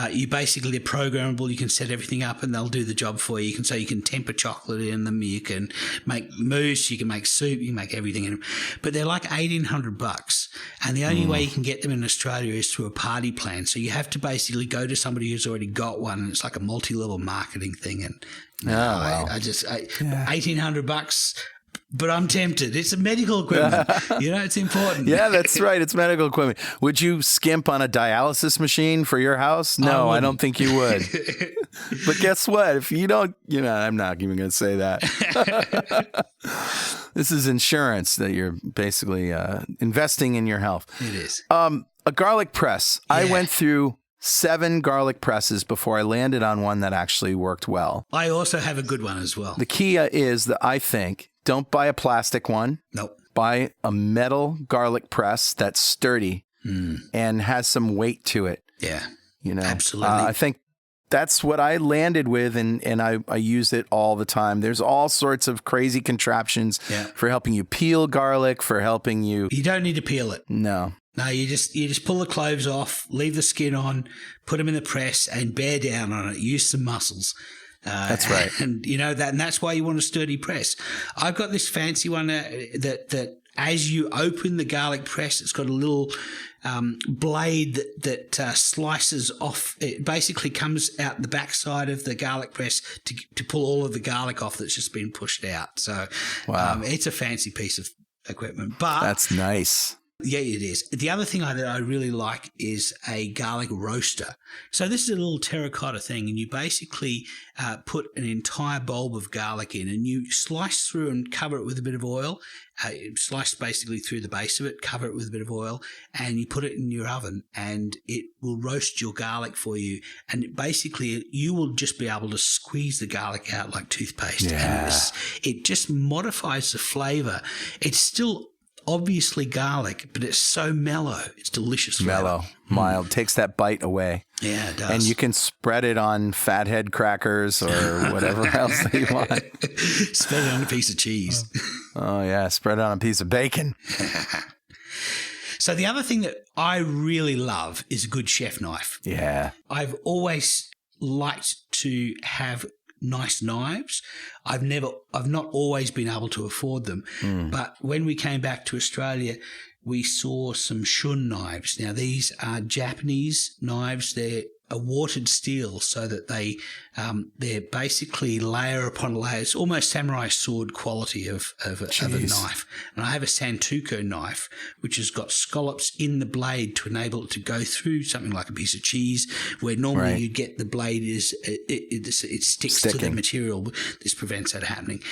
you basically, they're programmable. You can set everything up and they'll do the job for you. You can temper chocolate in them, you can make mousse, you can make soup, you can make everything in them. But they're like $1,800, and the only way you can get them in Australia is through a party plan. So you have to basically go to somebody who's already got one, and it's like a multi-level marketing thing. And $1,800. But I'm tempted. It's a medical equipment. It's important. Yeah, that's right. It's medical equipment. Would you skimp on a dialysis machine for your house? No, I don't think you would. But guess what? If you don't, I'm not even going to say that. This is insurance that you're basically investing in your health. It is. A garlic press. Yeah. I went through 7 garlic presses before I landed on one that actually worked well. I also have a good one as well. The key is that I think, don't buy a plastic one. Nope. Buy a metal garlic press that's sturdy and has some weight to it. Yeah. Absolutely. I think that's what I landed with, and I use it all the time. There's all sorts of crazy contraptions for helping you peel garlic, for helping you. You don't need to peel it. No. No, you just pull the cloves off, leave the skin on, put them in the press, and bear down on it. Use some muscles. That's right. And and that's why you want a sturdy press. I've got this fancy one that as you open the garlic press, it's got a little blade that slices off. It basically comes out the backside of the garlic press to pull all of the garlic off that's just been pushed out. So it's a fancy piece of equipment. But that's nice. Yeah, it is. The other thing that I really like is a garlic roaster. So this is a little terracotta thing, and you basically put an entire bulb of garlic in, and you slice through and cover it with a bit of oil. Slice basically through the base of it, cover it with a bit of oil, and you put it in your oven, and it will roast your garlic for you. And basically, you will just be able to squeeze the garlic out like toothpaste. Yeah. And it just modifies the flavor. It's still obviously garlic, but it's so mellow. It's delicious flavor. Mellow, mild. Takes that bite away. Yeah, it does. And you can spread it on fathead crackers or whatever else that you want. Spread it on a piece of cheese. Oh, yeah. Spread it on a piece of bacon. So the other thing that I really love is a good chef knife. Yeah. I've always liked to have nice knives. I've not always been able to afford them. But when we came back to Australia, we saw some shun knives. Now, these are Japanese knives. They're a watered steel so that they're basically layer upon layer. It's almost samurai sword quality of a knife. And I have a Santoku knife, which has got scallops in the blade to enable it to go through something like a piece of cheese, where normally you get the blade it sticks to the material. This prevents that happening.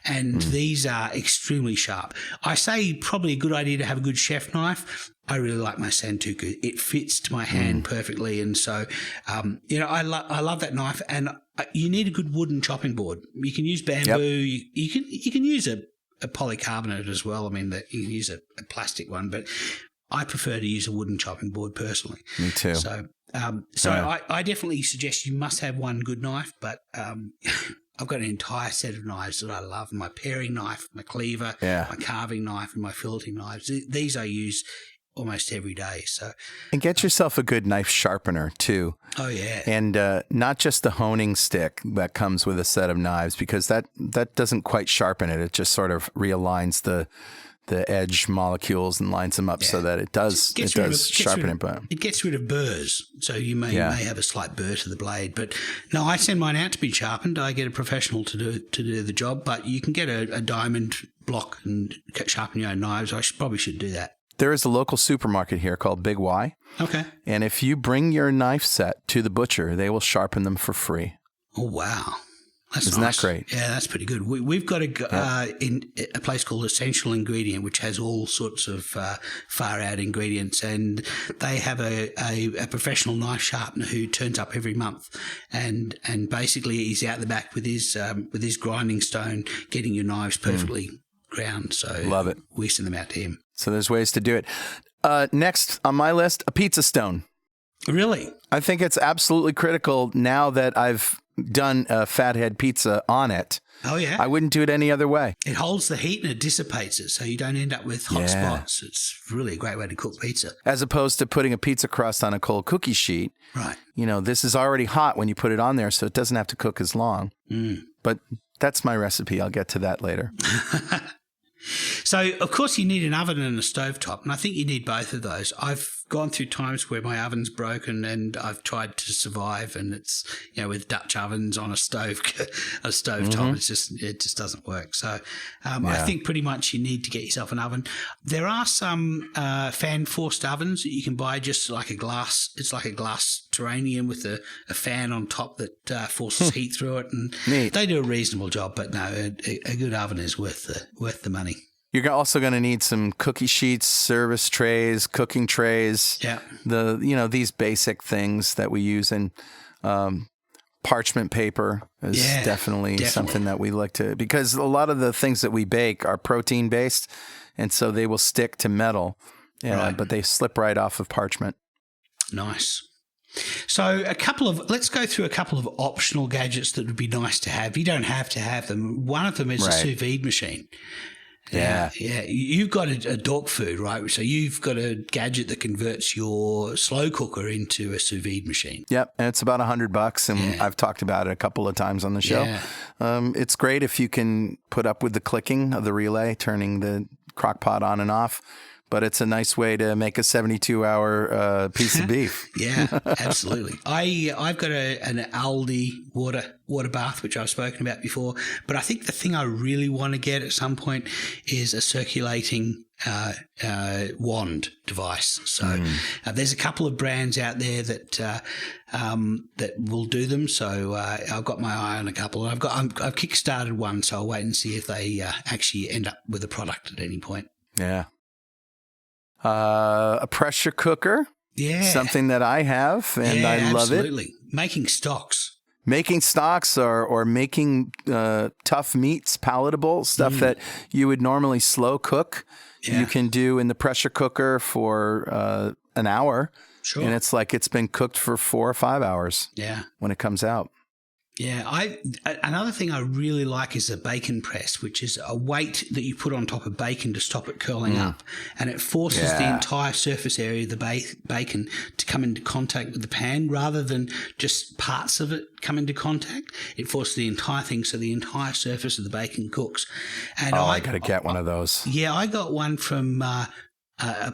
And these are extremely sharp. I say probably a good idea to have a good chef knife. I really like my Santoku. It fits to my hand perfectly. And so, I love that knife. And you need a good wooden chopping board. You can use bamboo. Yep. You can use a polycarbonate as well. I mean, you can use a plastic one, but I prefer to use a wooden chopping board personally. Me too. So, I definitely suggest you must have one good knife, but I've got an entire set of knives that I love. My paring knife, my cleaver, my carving knife, and my filleting knives. These I use almost every day. And get yourself a good knife sharpener too. Oh yeah. And not just the honing stick that comes with a set of knives, because that doesn't quite sharpen it. It just sort of realigns the edge molecules and lines them up so that it does sharpen it. But it gets rid of burrs, so you may have a slight burr to the blade. But no, I send mine out to be sharpened. I get a professional to do the job, but you can get a diamond block and sharpen your own knives. I probably should do that. There is a local supermarket here called Big Y. Okay. And if you bring your knife set to the butcher, they will sharpen them for free. Oh, wow. Isn't that great? Yeah, that's pretty good. We've got in a place called Essential Ingredient, which has all sorts of far-out ingredients, and they have a professional knife sharpener who turns up every month, and basically he's out the back with his grinding stone, getting your knives perfectly ground. So love it. We send them out to him. So there's ways to do it. Next on my list, a pizza stone. Really? I think it's absolutely critical now that I've done a fathead pizza on it. Oh, yeah? I wouldn't do it any other way. It holds the heat and it dissipates it, so you don't end up with hot spots. It's really a great way to cook pizza. As opposed to putting a pizza crust on a cold cookie sheet. Right. This is already hot when you put it on there, so it doesn't have to cook as long. But that's my recipe. I'll get to that later. So, of course, you need an oven and a stovetop, and I think you need both of those. I've gone through times where my oven's broken and I've tried to survive, and it's, with Dutch ovens on a stovetop, it just doesn't work. So, I think pretty much you need to get yourself an oven. There are some fan-forced ovens that you can buy, just like a glass. It's like a glass terranium with a fan on top that forces heat through it, and they do a reasonable job. But no, a good oven is worth the money. You're also going to need some cookie sheets, service trays, cooking trays. Yeah. These basic things that we use, in parchment paper is definitely something that we like to, because a lot of the things that we bake are protein based, and so they will stick to metal, but they slip right off of parchment. Nice. So let's go through a couple of optional gadgets that would be nice to have. You don't have to have them. One of them is a sous vide machine. Yeah. You've got a dog food, right? So you've got a gadget that converts your slow cooker into a sous vide machine. Yep, and it's about $100, and I've talked about it a couple of times on the show. Yeah. It's great if you can put up with the clicking of the relay, turning the crock pot on and off. But it's a nice way to make a 72-hour piece of beef. Yeah, absolutely. I've got an Aldi water bath, which I've spoken about before. But I think the thing I really want to get at some point is a circulating wand device. So there's a couple of brands out there that will do them. So I've got my eye on a couple. I've kickstarted one, so I'll wait and see if they actually end up with a product at any point. Yeah. A pressure cooker. Yeah. Something that I have, and I love it. Absolutely. Making stocks or making tough meats palatable, stuff that you would normally slow cook. Yeah. You can do in the pressure cooker for an hour. Sure. And it's like it's been cooked for 4 or 5 hours. Yeah. When it comes out. Yeah, another thing I really like is a bacon press, which is a weight that you put on top of bacon to stop it curling up, and it forces the entire surface area of the bacon to come into contact with the pan rather than just parts of it come into contact. It forces the entire thing, so the entire surface of the bacon cooks. And I got to get one of those. Yeah, I got one from a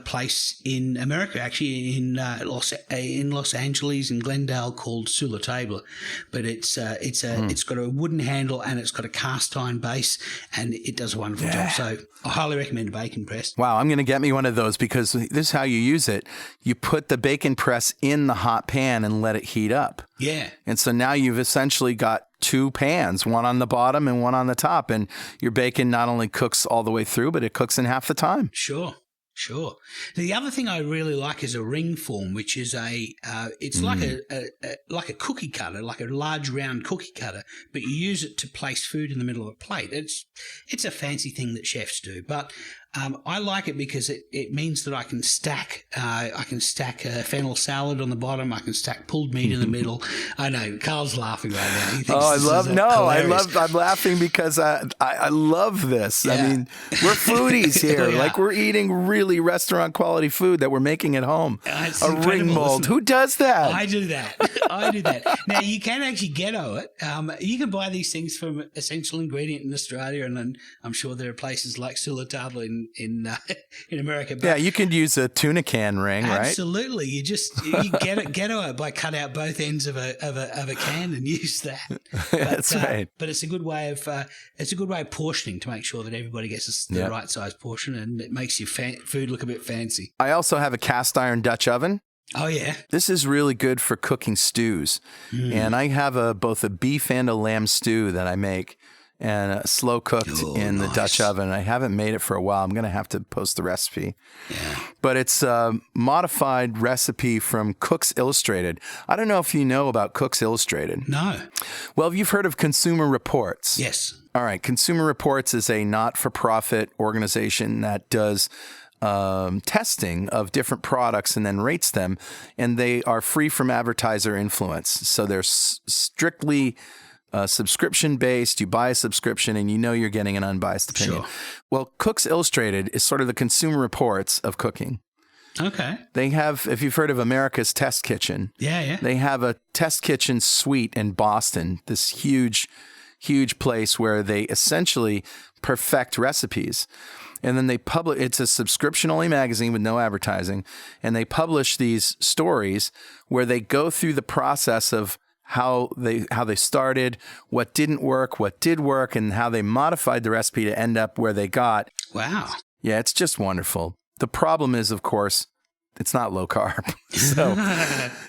place in America, actually in Los Angeles, in Glendale, called Sula Table, but it's got a wooden handle and it's got a cast iron base, and it does a wonderful job. So I highly recommend a bacon press. Wow, I'm going to get me one of those, because this is how you use it. You put the bacon press in the hot pan and let it heat up. Yeah, and so now you've essentially got 2 pans, one on the bottom and one on the top, and your bacon not only cooks all the way through, but it cooks in half the time. Sure. The other thing I really like is a ring form, which is it's like a cookie cutter, like a large round cookie cutter, but you use it to place food in the middle of a plate. It's a fancy thing that chefs do, but I like it because it means that I can stack fennel salad on the bottom. I can stack pulled meat in the middle. I know Carl's laughing right now. He thinks I'm laughing because I love this. Yeah. I mean, we're foodies here. Like, we're eating really restaurant quality food that we're making at home. It's a ring mold. Who does that? I do that. Now, you can actually ghetto it. You can buy these things from Essential Ingredient in Australia, and then I'm sure there are places like Sula Table in America. But you can use a tuna can ring, right? Absolutely. You ghetto it by cut out both ends of a can and use that. That's right. But it's a good way of portioning to make sure that everybody gets the right size portion, and it makes your food look a bit fancy. I also have a cast iron Dutch oven. Oh, yeah. This is really good for cooking stews. And I have both a beef and a lamb stew that I make, and slow cooked in the Dutch oven. I haven't made it for a while. I'm going to have to post the recipe. Yeah. But it's a modified recipe from Cook's Illustrated. I don't know if you know about Cook's Illustrated. No. Well, you've heard of Consumer Reports. Yes. All right. Consumer Reports is a not-for-profit organization that does testing of different products and then rates them, and they are free from advertiser influence. So they're strictly subscription-based. You buy a subscription and you know you're getting an unbiased opinion. Sure. Well, Cook's Illustrated is sort of the Consumer Reports of cooking. Okay. They have, if you've heard of America's Test Kitchen, they have a test kitchen suite in Boston, this huge place where they essentially perfect recipes. And then they it's a subscription-only magazine with no advertising, and they publish these stories where they go through the process of how they started, what didn't work, what did work, and how they modified the recipe to end up where they got. Wow. Yeah, it's just wonderful. The problem is, of course, it's not low carb. So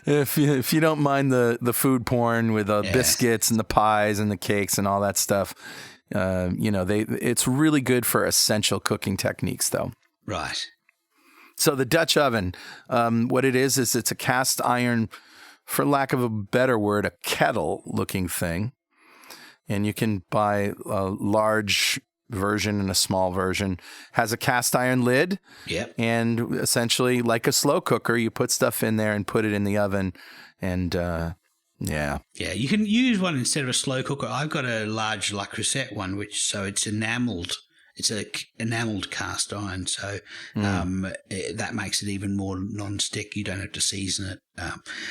if you don't mind the food porn with the biscuits and the pies and the cakes and all that stuff, it's really good for essential cooking techniques, though. Right. So the Dutch oven, what it is it's a cast iron, for lack of a better word, a kettle-looking thing. And you can buy a large version and a small version. Has a cast iron lid. Yep. And essentially, like a slow cooker, you put stuff in there and put it in the oven. And yeah, you can use one instead of a slow cooker. I've got a large La Creuset one, it's enameled. It's an enameled cast iron, so that makes it even more non-stick. You don't have to season it,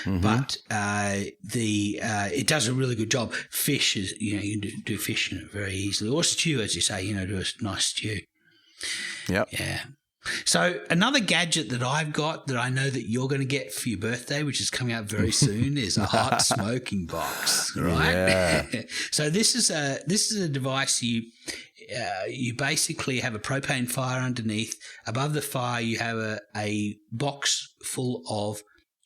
but it does a really good job. Fish is, you can do fish in it very easily, or stew, as you say. Do a nice stew. Yep. Yeah. So another gadget that I've got that I know that you're going to get for your birthday, which is coming out very soon, is a hot smoking box, right? Yeah. So this is a device you basically have a propane fire underneath. Above the fire, you have a box full of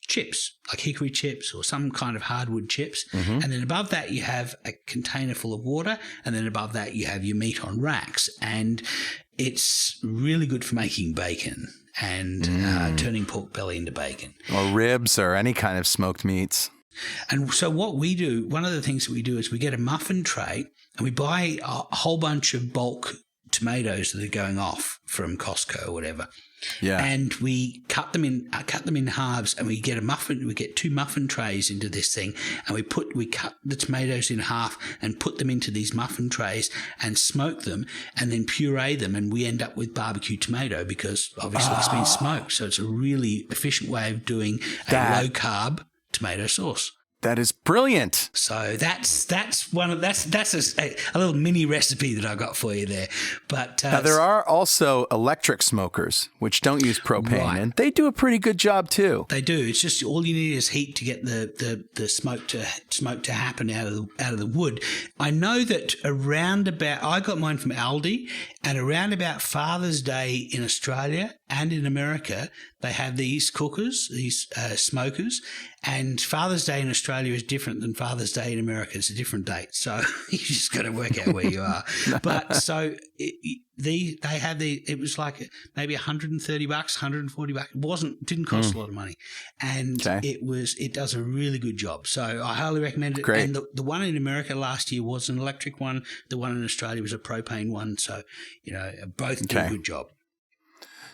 chips, like hickory chips or some kind of hardwood chips. Mm-hmm. And then above that, you have a container full of water. And then above that, you have your meat on racks. And it's really good for making bacon and turning pork belly into bacon. Or ribs or any kind of smoked meats. And so what we do, one of the things that we do is we get a muffin tray and we buy a whole bunch of bulk tomatoes that are going off from Costco or whatever. Yeah. And we cut them in halves, and we get two muffin trays into this thing, and we cut the tomatoes in half and put them into these muffin trays and smoke them and then puree them, and we end up with barbecue tomato because obviously it's been smoked. So it's a really efficient way of doing a low carb tomato sauce. That is brilliant. So that's a little mini recipe that I got for you there. But now there are also electric smokers which don't use propane, right. and they do a pretty good job too. They do. It's just all you need is heat to get the smoke to happen out of the wood. I know that I got mine from Aldi, and around about Father's Day in Australia and in America, they have these cookers, these smokers, and Father's Day in Australia is different than Father's Day in America. It's a different date. So you just got to work out where you are. But so they have it was like maybe $130, $140. It didn't cost a lot of money. And it does a really good job. So I highly recommend it. Great. And the one in America last year was an electric one. The one in Australia was a propane one. So, both do a good job.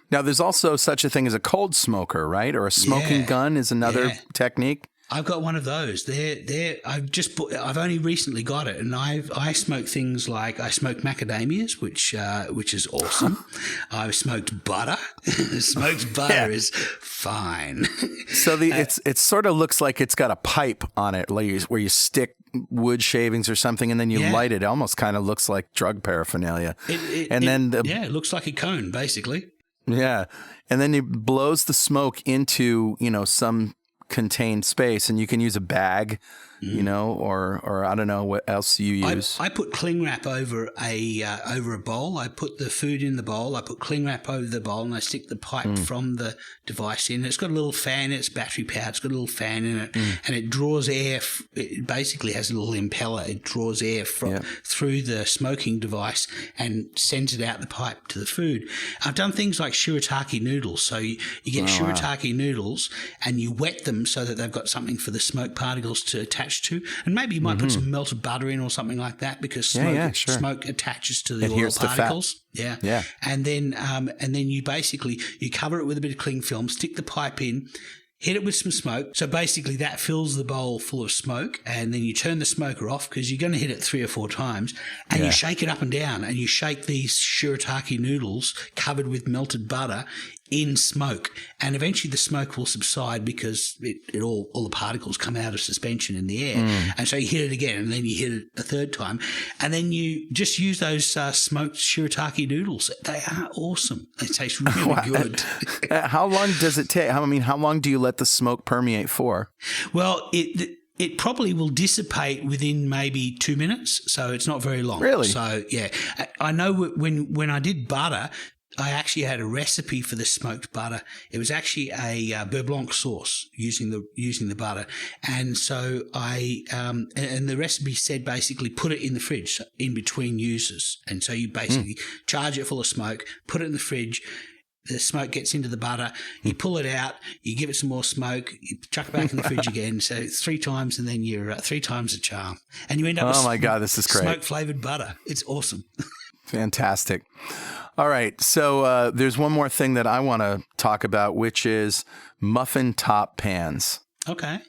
Now, there's also such a thing as a cold smoker, right? Or a smoking gun is another technique. I've got one of those. I've only recently got it, and I smoke things like I smoke macadamias, which is awesome. I've smoked butter. Smoked butter is fine. So it sort of looks like it's got a pipe on it, where you stick wood shavings or something, and then you light it. It almost kind of looks like drug paraphernalia. It looks like a cone, basically. Yeah, and then it blows the smoke into some contained space, and you can use a bag, or I don't know what else you use. I put cling wrap over a bowl. I put the food in the bowl. I put cling wrap over the bowl, and I stick the pipe from the device in. It's got a little fan. It's battery powered. It's got a little fan in it, and it draws air. It basically has a little impeller. It draws air through the smoking device and sends it out the pipe to the food. I've done things like shirataki noodles. So you get shirataki noodles, and you wet them so that they've got something for the smoke particles to attach to, and maybe you might put some melted butter in or something like that, because smoke attaches to the oil particles. Yeah. And then you basically cover it with a bit of cling film, stick the pipe in, hit it with some smoke. So basically that fills the bowl full of smoke, and then you turn the smoker off because you're going to hit it 3 or 4 times, and you shake it up and down, and you shake these shirataki noodles covered with melted butter in smoke, and eventually the smoke will subside because all the particles come out of suspension in the air. And so you hit it again, and then you hit it a 3rd time, and then you just use those smoked shirataki noodles. They are awesome. They taste really good. How long does it take? How long do you let the smoke permeate for? Well, it probably will dissipate within maybe 2 minutes, so it's not very long. Really? So yeah, I know when I did butter, I actually had a recipe for the smoked butter. It was actually a beurre blanc sauce using the butter, and so and the recipe said basically put it in the fridge in between uses, and so you basically charge it full of smoke, put it in the fridge. The smoke gets into the butter, you pull it out, you give it some more smoke, you chuck it back in the fridge again. So 3 times, and then you're 3 times the charm. And you end up with my God, this is great. Smoke-flavored butter. It's awesome. Fantastic. All right. So there's one more thing that I want to talk about, which is Muffin Top Pans. Okay.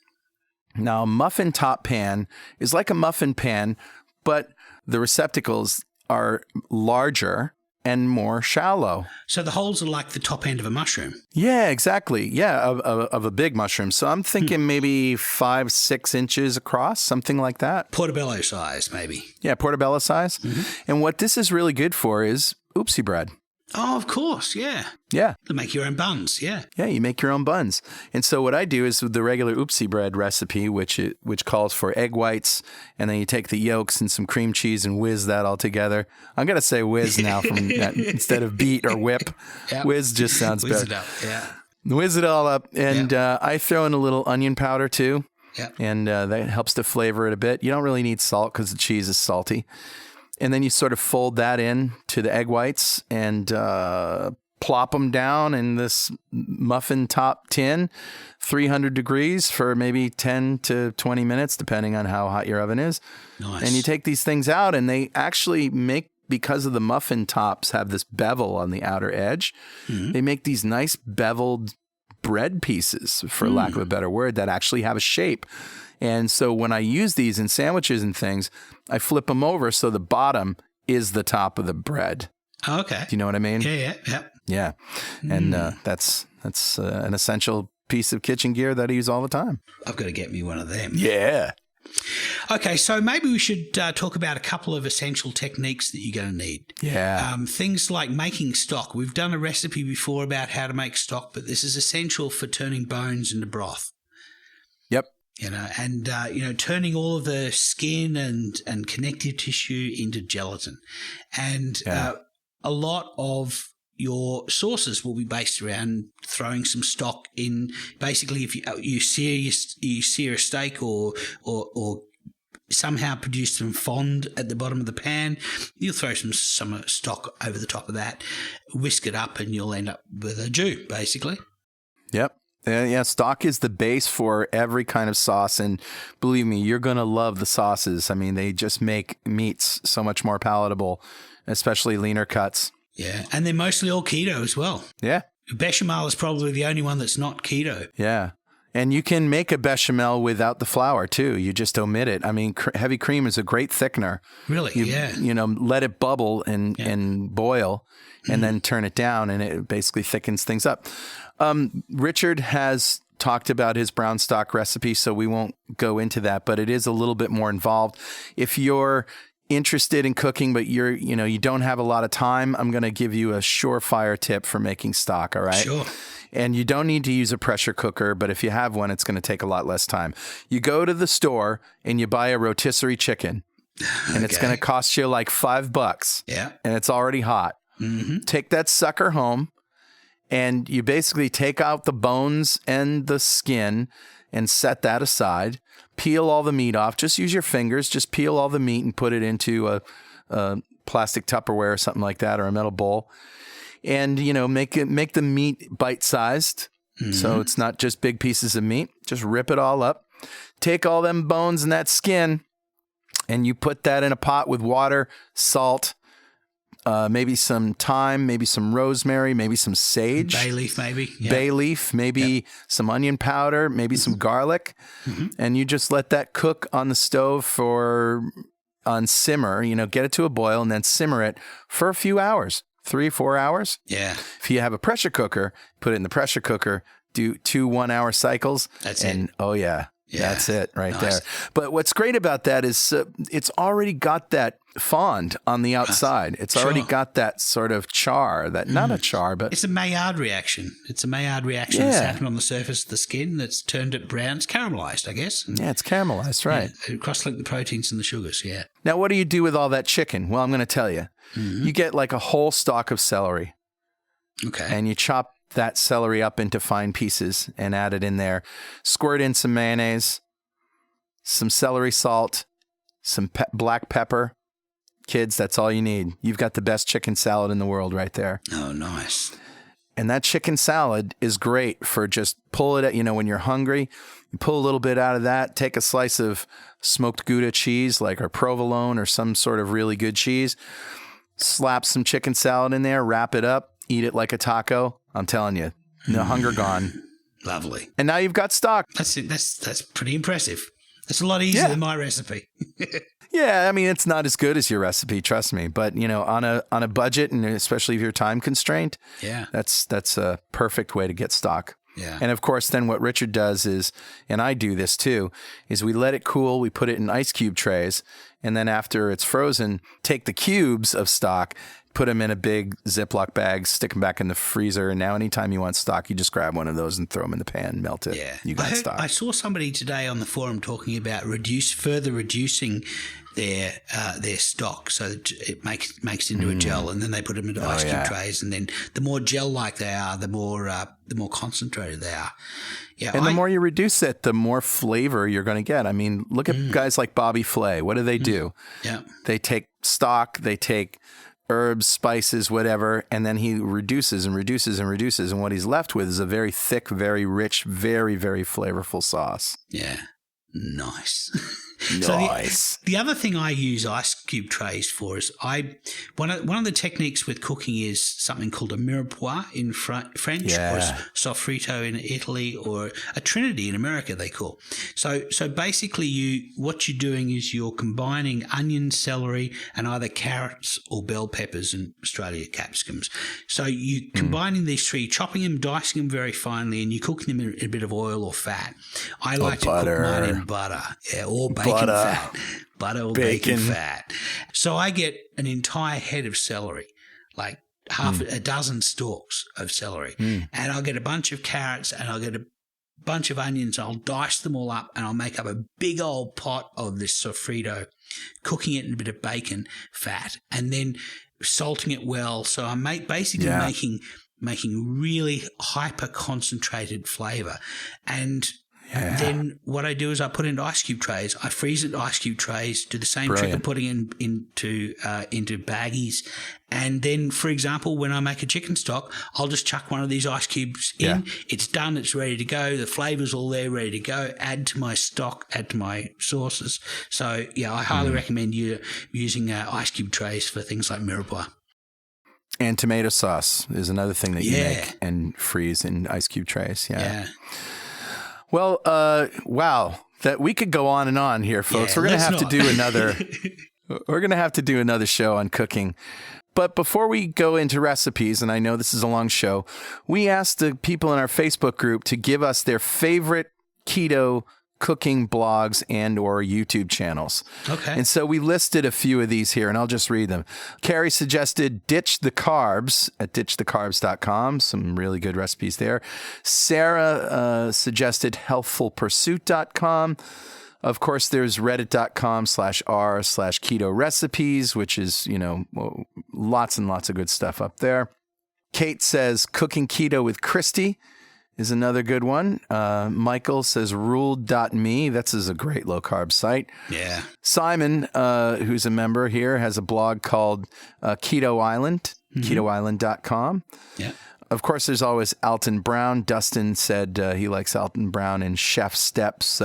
Now, a Muffin Top Pan is like a muffin pan, but the receptacles are larger and more shallow. So the holes are like the top end of a mushroom. Yeah, exactly. Yeah, of a big mushroom. So I'm thinking maybe 5-6 inches across, something like that. Portobello size, maybe. Yeah, portobello size. Mm-hmm. And what this is really good for is oopsie bread. Oh, of course, yeah. Yeah. To make your own buns, yeah. Yeah, you make your own buns. And so what I do is with the regular oopsie bread recipe, which calls for egg whites, and then you take the yolks and some cream cheese and whiz that all together. I'm going to say whiz now from that instead of beat or whip. Yep. Whiz just sounds better. Whiz it up, yeah. Whiz it all up. And I throw in a little onion powder too. Yeah. And that helps to flavor it a bit. You don't really need salt because the cheese is salty. And then you sort of fold that in to the egg whites and plop them down in this muffin top tin, 300 degrees for maybe 10 to 20 minutes, depending on how hot your oven is. Nice. And you take these things out and they actually make, because of the muffin tops have this bevel on the outer edge, they make these nice beveled bread pieces, for lack of a better word, that actually have a shape. And so when I use these in sandwiches and things, I flip them over so the bottom is the top of the bread. Oh, okay. Do you know what I mean? Yeah. And that's an essential piece of kitchen gear that I use all the time. I've got to get me one of them. Yeah. Okay, so maybe we should talk about a couple of essential techniques that you're going to need. Yeah. Things like making stock. We've done a recipe before about how to make stock, but this is essential for turning bones into broth. Yep. And turning all of the skin and connective tissue into gelatin. And a lot of your sauces will be based around throwing some stock in. Basically, if you sear a steak or somehow produce some fond at the bottom of the pan, you'll throw some stock over the top of that, whisk it up, and you'll end up with a jus, basically. Yep. Yeah, stock is the base for every kind of sauce. And believe me, you're going to love the sauces. I mean, they just make meats so much more palatable, especially leaner cuts. Yeah, and they're mostly all keto as well. Yeah. Bechamel is probably the only one that's not keto. Yeah. And you can make a bechamel without the flour, too. You just omit it. I mean, heavy cream is a great thickener. Really? Let it bubble and boil and then turn it down, and it basically thickens things up. Richard has talked about his brown stock recipe, so we won't go into that, but it is a little bit more involved. If you're interested in cooking, but you don't have a lot of time, I'm going to give you a surefire tip for making stock. All right. Sure. And you don't need to use a pressure cooker, but if you have one, it's going to take a lot less time. You go to the store and you buy a rotisserie chicken, and it's going to cost you like $5. Yeah. And it's already hot. Mm-hmm. Take that sucker home, and you basically take out the bones and the skin and set that aside. Peel all the meat off. Just use your fingers. Just peel all the meat and put it into a plastic Tupperware or something like that, or a metal bowl. And, make the meat bite-sized. Mm-hmm. So it's not just big pieces of meat. Just rip it all up. Take all them bones and that skin, and you put that in a pot with water, salt, maybe some thyme, maybe some rosemary, maybe some sage. Bay leaf, maybe. Yep. Bay leaf, maybe some onion powder, maybe some garlic. Mm-hmm. And you just let that cook on the stove on simmer, get it to a boil, and then simmer it for a few hours, 3-4 hours. Yeah. If you have a pressure cooker, put it in the pressure cooker, do 2 1-hour cycles. That's it. Oh, yeah. That's it right there. But what's great about that is it's already got that fond on the outside. It's already got that sort of char, not a char, but... It's a Maillard reaction. It's a Maillard reaction that's happened on the surface of the skin that's turned it brown. It's caramelized, I guess. Yeah, it's caramelized, right. Yeah, cross-link the proteins and the sugars, yeah. Now, what do you do with all that chicken? Well, I'm going to tell you. Mm-hmm. You get like a whole stalk of celery. Okay. And you chop that celery up into fine pieces and add it in there. Squirt in some mayonnaise, some celery salt, some black pepper. Kids, that's all you need. You've got the best chicken salad in the world right there. Oh, nice. And that chicken salad is great for just pull it at, when you're hungry, you pull a little bit out of that, take a slice of smoked Gouda cheese, like our provolone or some sort of really good cheese, slap some chicken salad in there, wrap it up, eat it like a taco. I'm telling you, no hunger gone. Lovely. And now you've got stock. That's it. That's pretty impressive. That's a lot easier than my recipe. Yeah, I mean, it's not as good as your recipe, trust me. But, on a budget, and especially if you're time constrained, that's a perfect way to get stock. Yeah. And of course, then what Richard does is, and I do this too, is we let it cool, we put it in ice cube trays, and then after it's frozen, take the cubes of stock, put them in a big Ziploc bag, stick them back in the freezer. And now anytime you want stock, you just grab one of those and throw them in the pan, melt it. Yeah. You got stock. I saw somebody today on the forum talking about further reducing their stock so that it makes into a gel, and then they put them into ice cube trays, and then the more gel-like they are, the more concentrated they are. Yeah, and the more you reduce it, the more flavor you're going to get. I mean, look at guys like Bobby Flay. What do they do? Yeah, they take stock, they take herbs, spices, whatever, and then he reduces and reduces and reduces, and what he's left with is a very thick, very rich, very, very flavorful sauce. Yeah, nice. Nice. So the other thing I use ice cube trays for is one of the techniques with cooking is something called a mirepoix in French, or soffritto in Italy, or a trinity in America they call. So basically what you're doing is you're combining onion, celery, and either carrots or bell peppers, in Australia capsicums. So you combining these three, chopping them, dicing them very finely, and you're cooking them in a bit of oil or fat. I like to cook mine in butter, or bacon fat. Butter or bacon fat. So I get an entire head of celery, like a dozen stalks of celery, and I'll get a bunch of carrots, and I'll get a bunch of onions. I'll dice them all up, and I'll make up a big old pot of this soffritto, cooking it in a bit of bacon fat, and then salting it well. So I'm basically making really hyper concentrated flavor. And then what I do is I put it into ice cube trays. I freeze it in ice cube trays, do the same trick of putting it into baggies. And then, for example, when I make a chicken stock, I'll just chuck one of these ice cubes in. Yeah. It's done. It's ready to go. The flavor's all there, ready to go. Add to my stock, add to my sauces. So, yeah, I highly recommend you using ice cube trays for things like mirepoix. And tomato sauce is another thing that you make and freeze in ice cube trays. Yeah. Well, wow, that we could go on and on here, folks. We're going to have to do another. We're going to have to do another show on cooking. But before we go into recipes, and I know this is a long show, we asked the people in our Facebook group to give us their favorite keto cooking blogs and or YouTube channels. Okay. And so we listed a few of these here, and I'll just read them. Carrie suggested Ditch the Carbs at ditchthecarbs.com. Some really good recipes there. Sarah suggested healthfulpursuit.com. Of course, there's reddit.com/r/keto recipes, which is, lots and lots of good stuff up there. Kate says Cooking Keto with Christy is another good one. Michael says ruled.me. That's a great low-carb site. Yeah. Simon, who's a member here, has a blog called Keto Island, ketoisland.com. Yeah. Of course, there's always Alton Brown. Dustin said he likes Alton Brown and Chef Steps.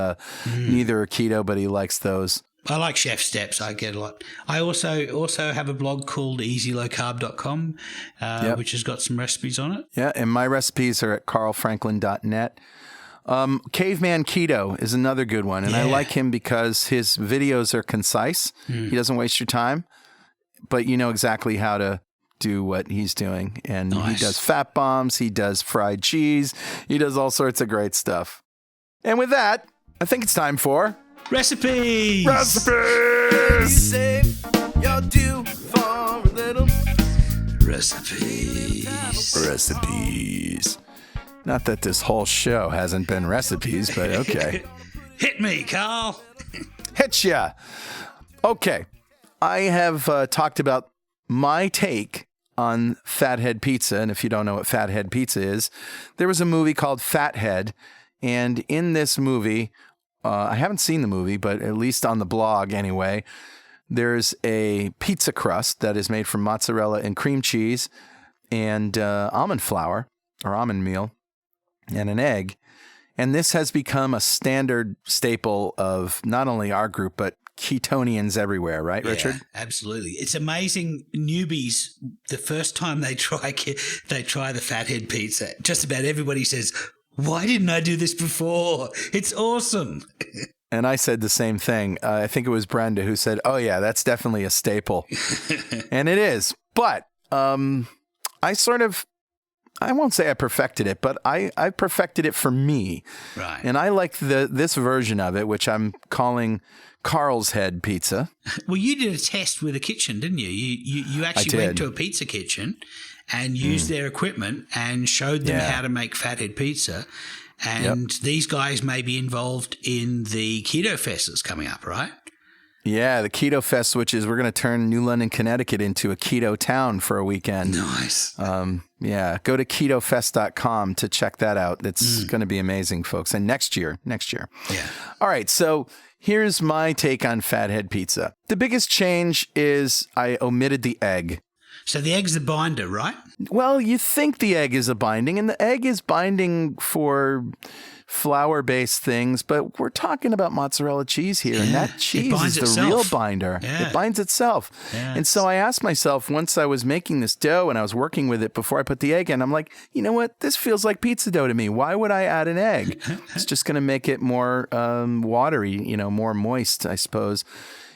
Neither are keto, but he likes those. I like Chef Steps. I get a lot. I also have a blog called easylowcarb.com, which has got some recipes on it. Yeah, and my recipes are at carlfranklin.net. Caveman Keto is another good one, and I like him because his videos are concise. He doesn't waste your time, but you know exactly how to do what he's doing. And he does fat bombs, he does fried cheese, he does all sorts of great stuff. And with that, I think it's time for... Recipes! Save your due for a little. Recipes. Not that this whole show hasn't been recipes, but okay. Hit me, Carl. Hit ya. Okay. I have talked about my take on Fathead Pizza. And if you don't know what Fathead Pizza is, there was a movie called Fathead. And in this movie... I haven't seen the movie, but at least on the blog anyway, there's a pizza crust that is made from mozzarella and cream cheese and almond flour or almond meal and an egg. And this has become a standard staple of not only our group, but Ketonians everywhere, right, Richard? Absolutely. It's amazing. Newbies, the first time they try the Fathead Pizza, just about everybody says, why didn't I do this before? It's awesome. And I said the same thing. I think it was Brenda who said, oh, yeah, that's definitely a staple. And it is. But I sort of I won't say I perfected it, but I perfected it for me. Right. And I like this version of it, which I'm calling Carl's Head Pizza. Well, you did a test with a kitchen, didn't you? You actually went to a pizza kitchen and used their equipment and showed them how to make fathead pizza. And these guys may be involved in the Keto Fest that's coming up, right? Yeah, the Keto Fest, which is we're going to turn New London, Connecticut into a keto town for a weekend. Nice. Yeah, go to ketofest.com to check that out. It's going to be amazing, folks. And next year. Yeah. All right, so here's my take on fathead pizza. The biggest change is I omitted the egg. So the egg's the binder, right? Well, you think the egg is a binding, and the egg is binding for flour-based things, but we're talking about mozzarella cheese here, and that cheese is the real binder. Yeah. It binds itself. Yeah. And so I asked myself, once I was making this dough and I was working with it before I put the egg in, I'm like, you know what? This feels like pizza dough to me. Why would I add an egg? It's just going to make it more watery, more moist, I suppose.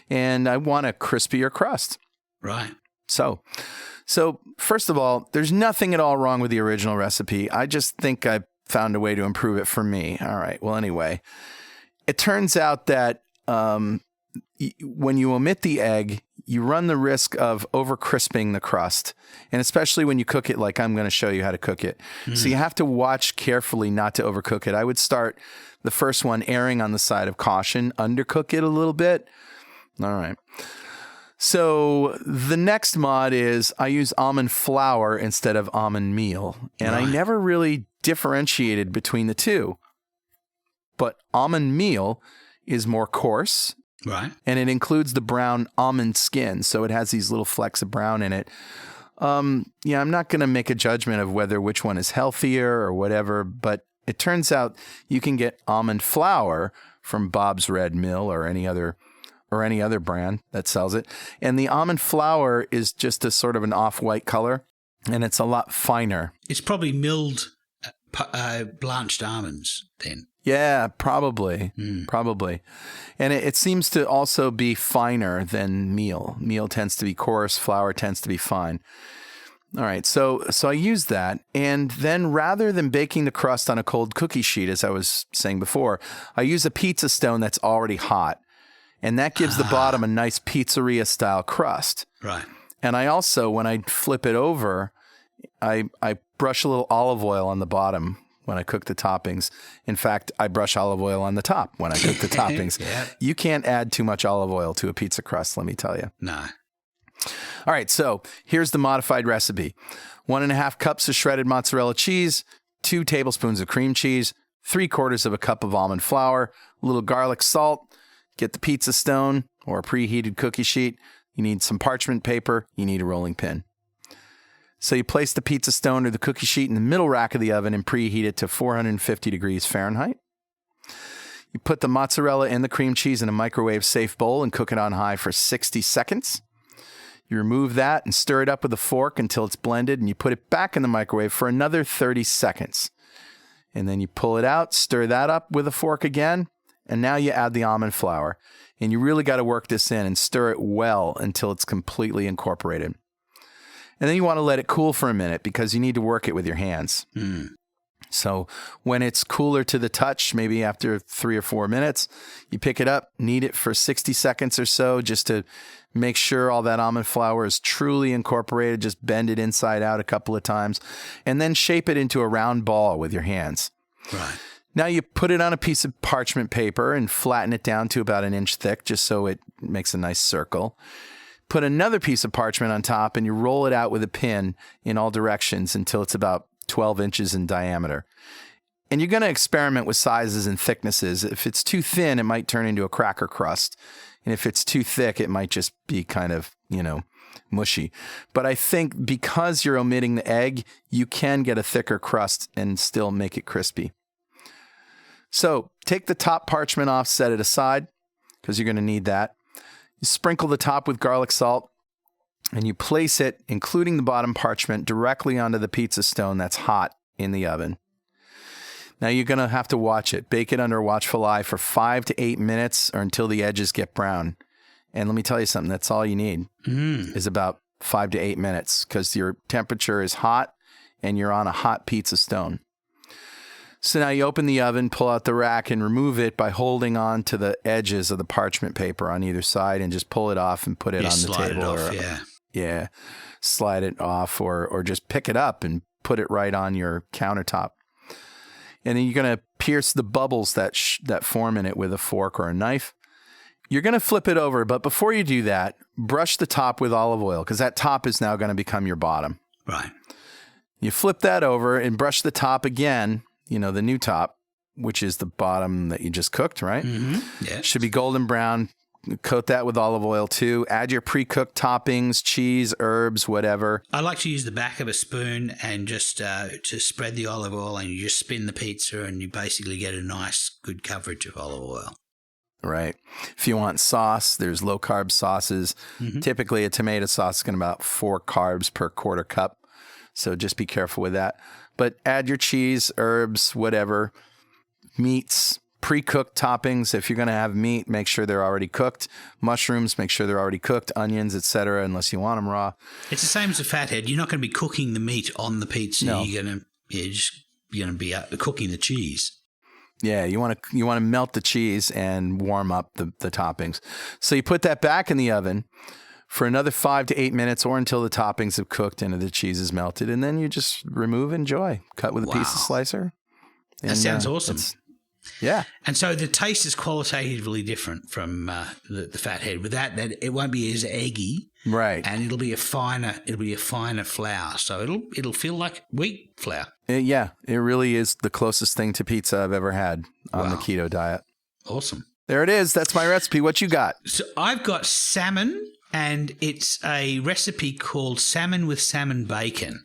And I want a crispier crust. Right. So first of all, there's nothing at all wrong with the original recipe. I just think I found a way to improve it for me. All right. Well, anyway, it turns out that when you omit the egg, you run the risk of over crisping the crust, and especially when you cook it like I'm going to show you how to cook it. So you have to watch carefully not to overcook it. I would start the first one erring on the side of caution, undercook it a little bit. All right. So the next mod is I use almond flour instead of almond meal. And I never really differentiated between the two. But almond meal is more coarse. Right. And it includes the brown almond skin. So it has these little flecks of brown in it. I'm not going to make a judgment of whether which one is healthier or whatever. But it turns out you can get almond flour from Bob's Red Mill or any other brand that sells it. And the almond flour is just a sort of an off-white color, and it's a lot finer. It's probably milled blanched almonds then. Yeah, probably. Probably. And it seems to also be finer than meal. Meal tends to be coarse, flour tends to be fine. All right, so I use that, and then rather than baking the crust on a cold cookie sheet, as I was saying before, I use a pizza stone that's already hot. And that gives the bottom a nice pizzeria-style crust. Right. And I also, when I flip it over, I brush a little olive oil on the bottom when I cook the toppings. In fact, I brush olive oil on the top when I cook the toppings. Yep. You can't add too much olive oil to a pizza crust, let me tell you. No. All right, so here's the modified recipe. 1.5 cups of shredded mozzarella cheese, 2 tablespoons of cream cheese, 3/4 cup of almond flour, a little garlic salt. Get the pizza stone or a preheated cookie sheet. You need some parchment paper. You need a rolling pin. So you place the pizza stone or the cookie sheet in the middle rack of the oven and preheat it to 450 degrees Fahrenheit. You put the mozzarella and the cream cheese in a microwave-safe bowl and cook it on high for 60 seconds. You remove that and stir it up with a fork until it's blended, and you put it back in the microwave for another 30 seconds. And then you pull it out, stir that up with a fork again, and now you add the almond flour. And you really got to work this in and stir it well until it's completely incorporated. And then you want to let it cool for a minute because you need to work it with your hands. So when it's cooler to the touch, maybe after 3 or 4 minutes, you pick it up, knead it for 60 seconds or so just to make sure all that almond flour is truly incorporated. Just bend it inside out a couple of times and then shape it into a round ball with your hands. Right. Now you put it on a piece of parchment paper and flatten it down to about 1 inch thick just so it makes a nice circle. Put another piece of parchment on top and you roll it out with a pin in all directions until it's about 12 inches in diameter. And you're going to experiment with sizes and thicknesses. If it's too thin, it might turn into a cracker crust. And if it's too thick, it might just be kind of, mushy. But I think because you're omitting the egg, you can get a thicker crust and still make it crispy. So take the top parchment off, set it aside because you're going to need that. You sprinkle the top with garlic salt and you place it, including the bottom parchment, directly onto the pizza stone that's hot in the oven. Now you're going to have to watch it. Bake it under a watchful eye for 5 to 8 minutes or until the edges get brown. And let me tell you something, that's all you need is about 5 to 8 minutes because your temperature is hot and you're on a hot pizza stone. So now you open the oven, pull out the rack, and remove it by holding on to the edges of the parchment paper on either side and just pull it off and put it on the table. Slide it off, yeah, slide it off or just pick it up and put it right on your countertop. And then you're going to pierce the bubbles that form in it with a fork or a knife. You're going to flip it over, but before you do that, brush the top with olive oil because that top is now going to become your bottom. Right. You flip that over and brush the top again. The new top, which is the bottom that you just cooked, right? Mm-hmm. Yeah. Should be golden brown. Coat that with olive oil too. Add your pre-cooked toppings, cheese, herbs, whatever. I like to use the back of a spoon and just to spread the olive oil, and you just spin the pizza and you basically get a nice, good coverage of olive oil. Right. If you want sauce, there's low-carb sauces. Mm-hmm. Typically, a tomato sauce is going to be about 4 carbs per quarter cup. So just be careful with that. But add your cheese, herbs, whatever, meats, pre-cooked toppings. If you're going to have meat, make sure they're already cooked. Mushrooms, make sure they're already cooked. Onions, etc., unless you want them raw. It's the same as a fathead. You're not going to be cooking the meat on the pizza. No. You're going to be cooking the cheese. Yeah, you want to melt the cheese and warm up the toppings. So you put that back in the oven for another 5 to 8 minutes or until the toppings have cooked and the cheese is melted. And then you just remove and enjoy. Cut with a pizza slicer. That sounds awesome. Yeah. And so the taste is qualitatively different from the fathead. With that it won't be as eggy. Right. And it'll be a finer flour. So it'll feel like wheat flour. Yeah. It really is the closest thing to pizza I've ever had on the keto diet. Awesome. There it is. That's my recipe. What you got? So I've got salmon. And it's a recipe called salmon with salmon bacon.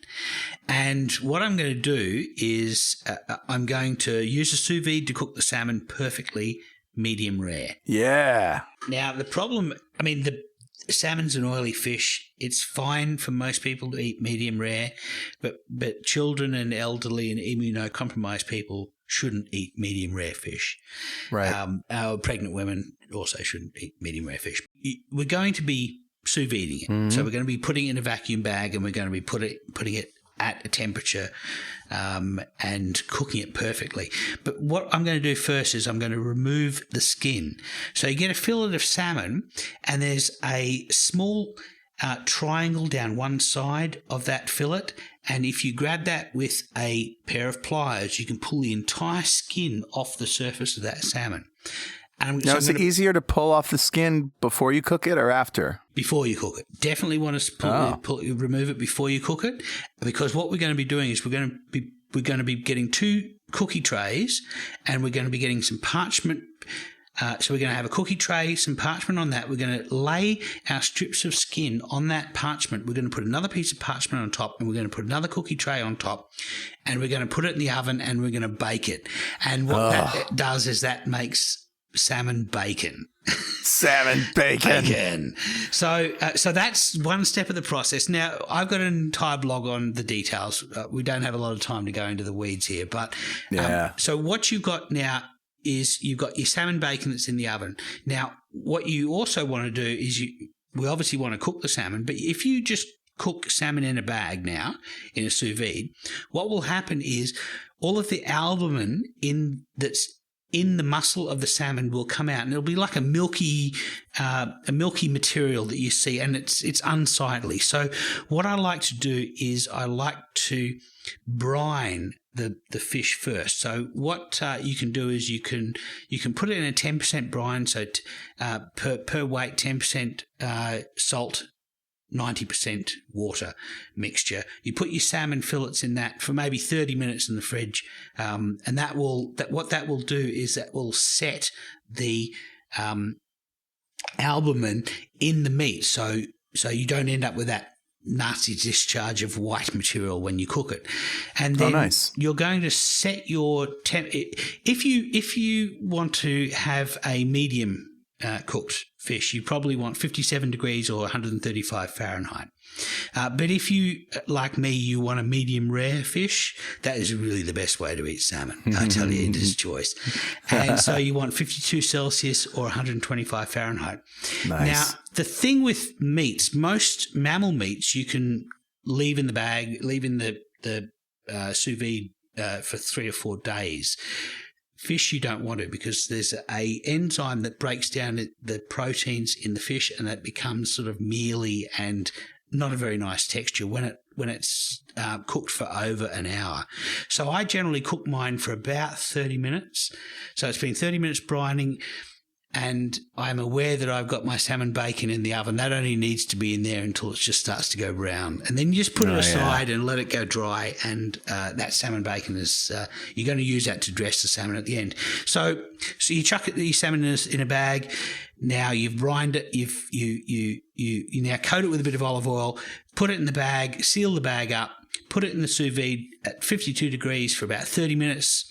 And what I'm going to do is I'm going to use a sous vide to cook the salmon perfectly medium rare. Yeah. Now, the problem, the salmon's an oily fish. It's fine for most people to eat medium rare, but children and elderly and immunocompromised people shouldn't eat medium rare fish. Right. Our pregnant women also shouldn't eat medium rare fish. We're going to be sous videing it. Mm-hmm. So we're going to be putting it in a vacuum bag and we're going to be putting it at a temperature and cooking it perfectly. But what I'm going to do first is I'm going to remove the skin. So you get a fillet of salmon and there's a small triangle down one side of that fillet. And if you grab that with a pair of pliers, you can pull the entire skin off the surface of that salmon. Now, is it easier to pull off the skin before you cook it or after? Before you cook it. Definitely want to remove it before you cook it, because what we're going to be doing is we're going to be getting 2 cookie trays, and we're going to be getting some parchment. So we're going to have a cookie tray, some parchment on that. We're going to lay our strips of skin on that parchment. We're going to put another piece of parchment on top, and we're going to put another cookie tray on top, and we're going to put it in the oven, and we're going to bake it. And what that does is that makes salmon bacon. Salmon bacon. So that's one step of the process. Now, I've got an entire blog on the details. We don't have a lot of time to go into the weeds here, but so what you've got now is you've got your salmon bacon that's in the oven. Now, what you also want to do is we obviously want to cook the salmon, but if you just cook salmon in a bag now in a sous vide, what will happen is all of the albumin that's in the muscle of the salmon will come out, and it'll be like a milky material that you see, and it's unsightly. So what I like to do is I like to brine the fish first. So what you can do is you can put it in a 10% brine, so per weight 10% salt, 90% water mixture. You put your salmon fillets in that for maybe 30 minutes in the fridge, and what that will do is that will set the albumin in the meat, so you don't end up with that nasty discharge of white material when you cook it. And then you're going to set your temp. If you want to have a medium cooked fish, you probably want 57 degrees or 135 Fahrenheit. But if you, like me, you want a medium rare fish, that is really the best way to eat salmon. I tell you, it is choice. And so you want 52 Celsius or 125 Fahrenheit. Nice. Now, the thing with meats, most mammal meats you can leave in the bag, leave in the sous vide for 3 or 4 days. Fish you don't want it because there's a enzyme that breaks down the proteins in the fish, and that becomes sort of mealy and not a very nice texture when it's cooked for over an hour. So I generally cook mine for about 30 minutes. So it's been 30 minutes brining, and I'm aware that I've got my salmon bacon in the oven. That only needs to be in there until it just starts to go brown. And then you just put it aside and let it go dry. And that salmon bacon is, you're going to use that to dress the salmon at the end. So you chuck your salmon in a bag. Now you've brined it. You now coat it with a bit of olive oil, put it in the bag, seal the bag up, put it in the sous vide at 52 degrees for about 30 minutes,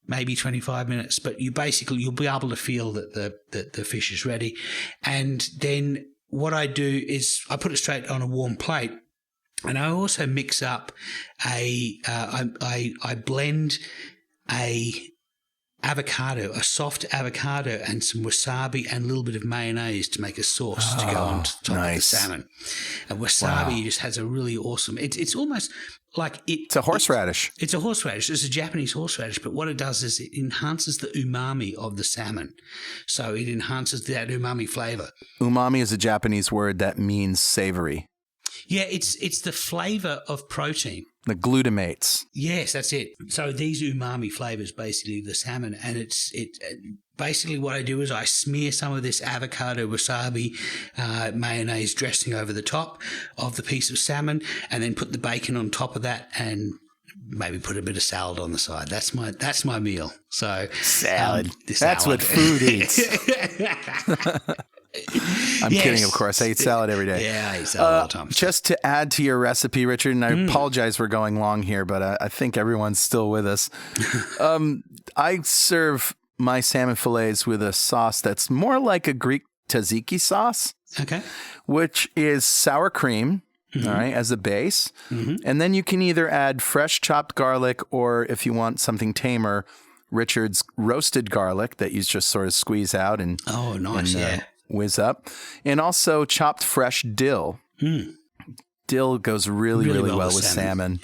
maybe 25 minutes, but you'll be able to feel that the fish is ready. And then what I do is I put it straight on a warm plate, and I also mix up I blend a soft avocado and some wasabi and a little bit of mayonnaise to make a sauce to go on top of the salmon. And wasabi just has a really awesome, it's almost like it's a horseradish. It's a horseradish. It's a Japanese horseradish, but what it does is it enhances the umami of the salmon. So it enhances that umami flavor. Umami is a Japanese word that means savory. Yeah, it's the flavor of protein. The glutamates. Yes, that's it. So these umami flavors, basically the salmon, and basically what I do is I smear some of this avocado wasabi mayonnaise dressing over the top of the piece of salmon, and then put the bacon on top of that, and maybe put a bit of salad on the side. That's my meal. So salad. That's what food eats. I'm kidding, of course. I eat salad every day. Yeah, I eat salad all the time. Just to add to your recipe, Richard, and I apologize for going long here, but I think everyone's still with us. I serve my salmon fillets with a sauce that's more like a Greek tzatziki sauce, which is sour cream, all right, as a base. And then you can either add fresh chopped garlic, or if you want something tamer, Richard's roasted garlic that you just sort of squeeze out and whiz up, and also chopped fresh dill. Dill goes really well with salmon.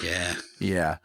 Yeah.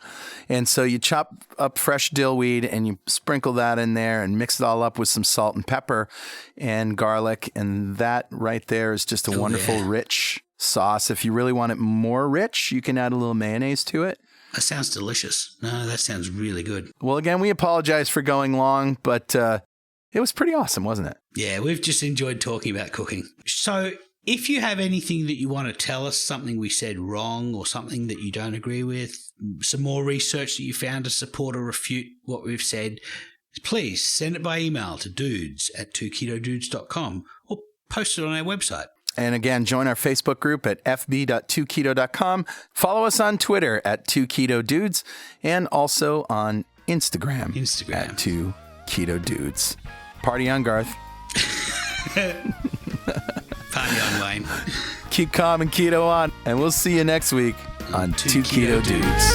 And so you chop up fresh dill weed and you sprinkle that in there and mix it all up with some salt and pepper and garlic, and that right there is just a wonderful rich sauce. If you really want it more rich, you can add a little mayonnaise to it. That sounds delicious. No, that sounds really good. Well, again, we apologize for going long, but it was pretty awesome, wasn't it? Yeah, we've just enjoyed talking about cooking. So if you have anything that you want to tell us, something we said wrong or something that you don't agree with, some more research that you found to support or refute what we've said, please send it by email to dudes@2ketodudes.com or post it on our website. And again, join our Facebook group at fb.2keto.com. Follow us on Twitter at 2ketodudes, and also on Instagram. at 2ketodudes. Party on, Garth. Party on, Wayne. Keep calm and keto on, and we'll see you next week on 2 Keto Dudes.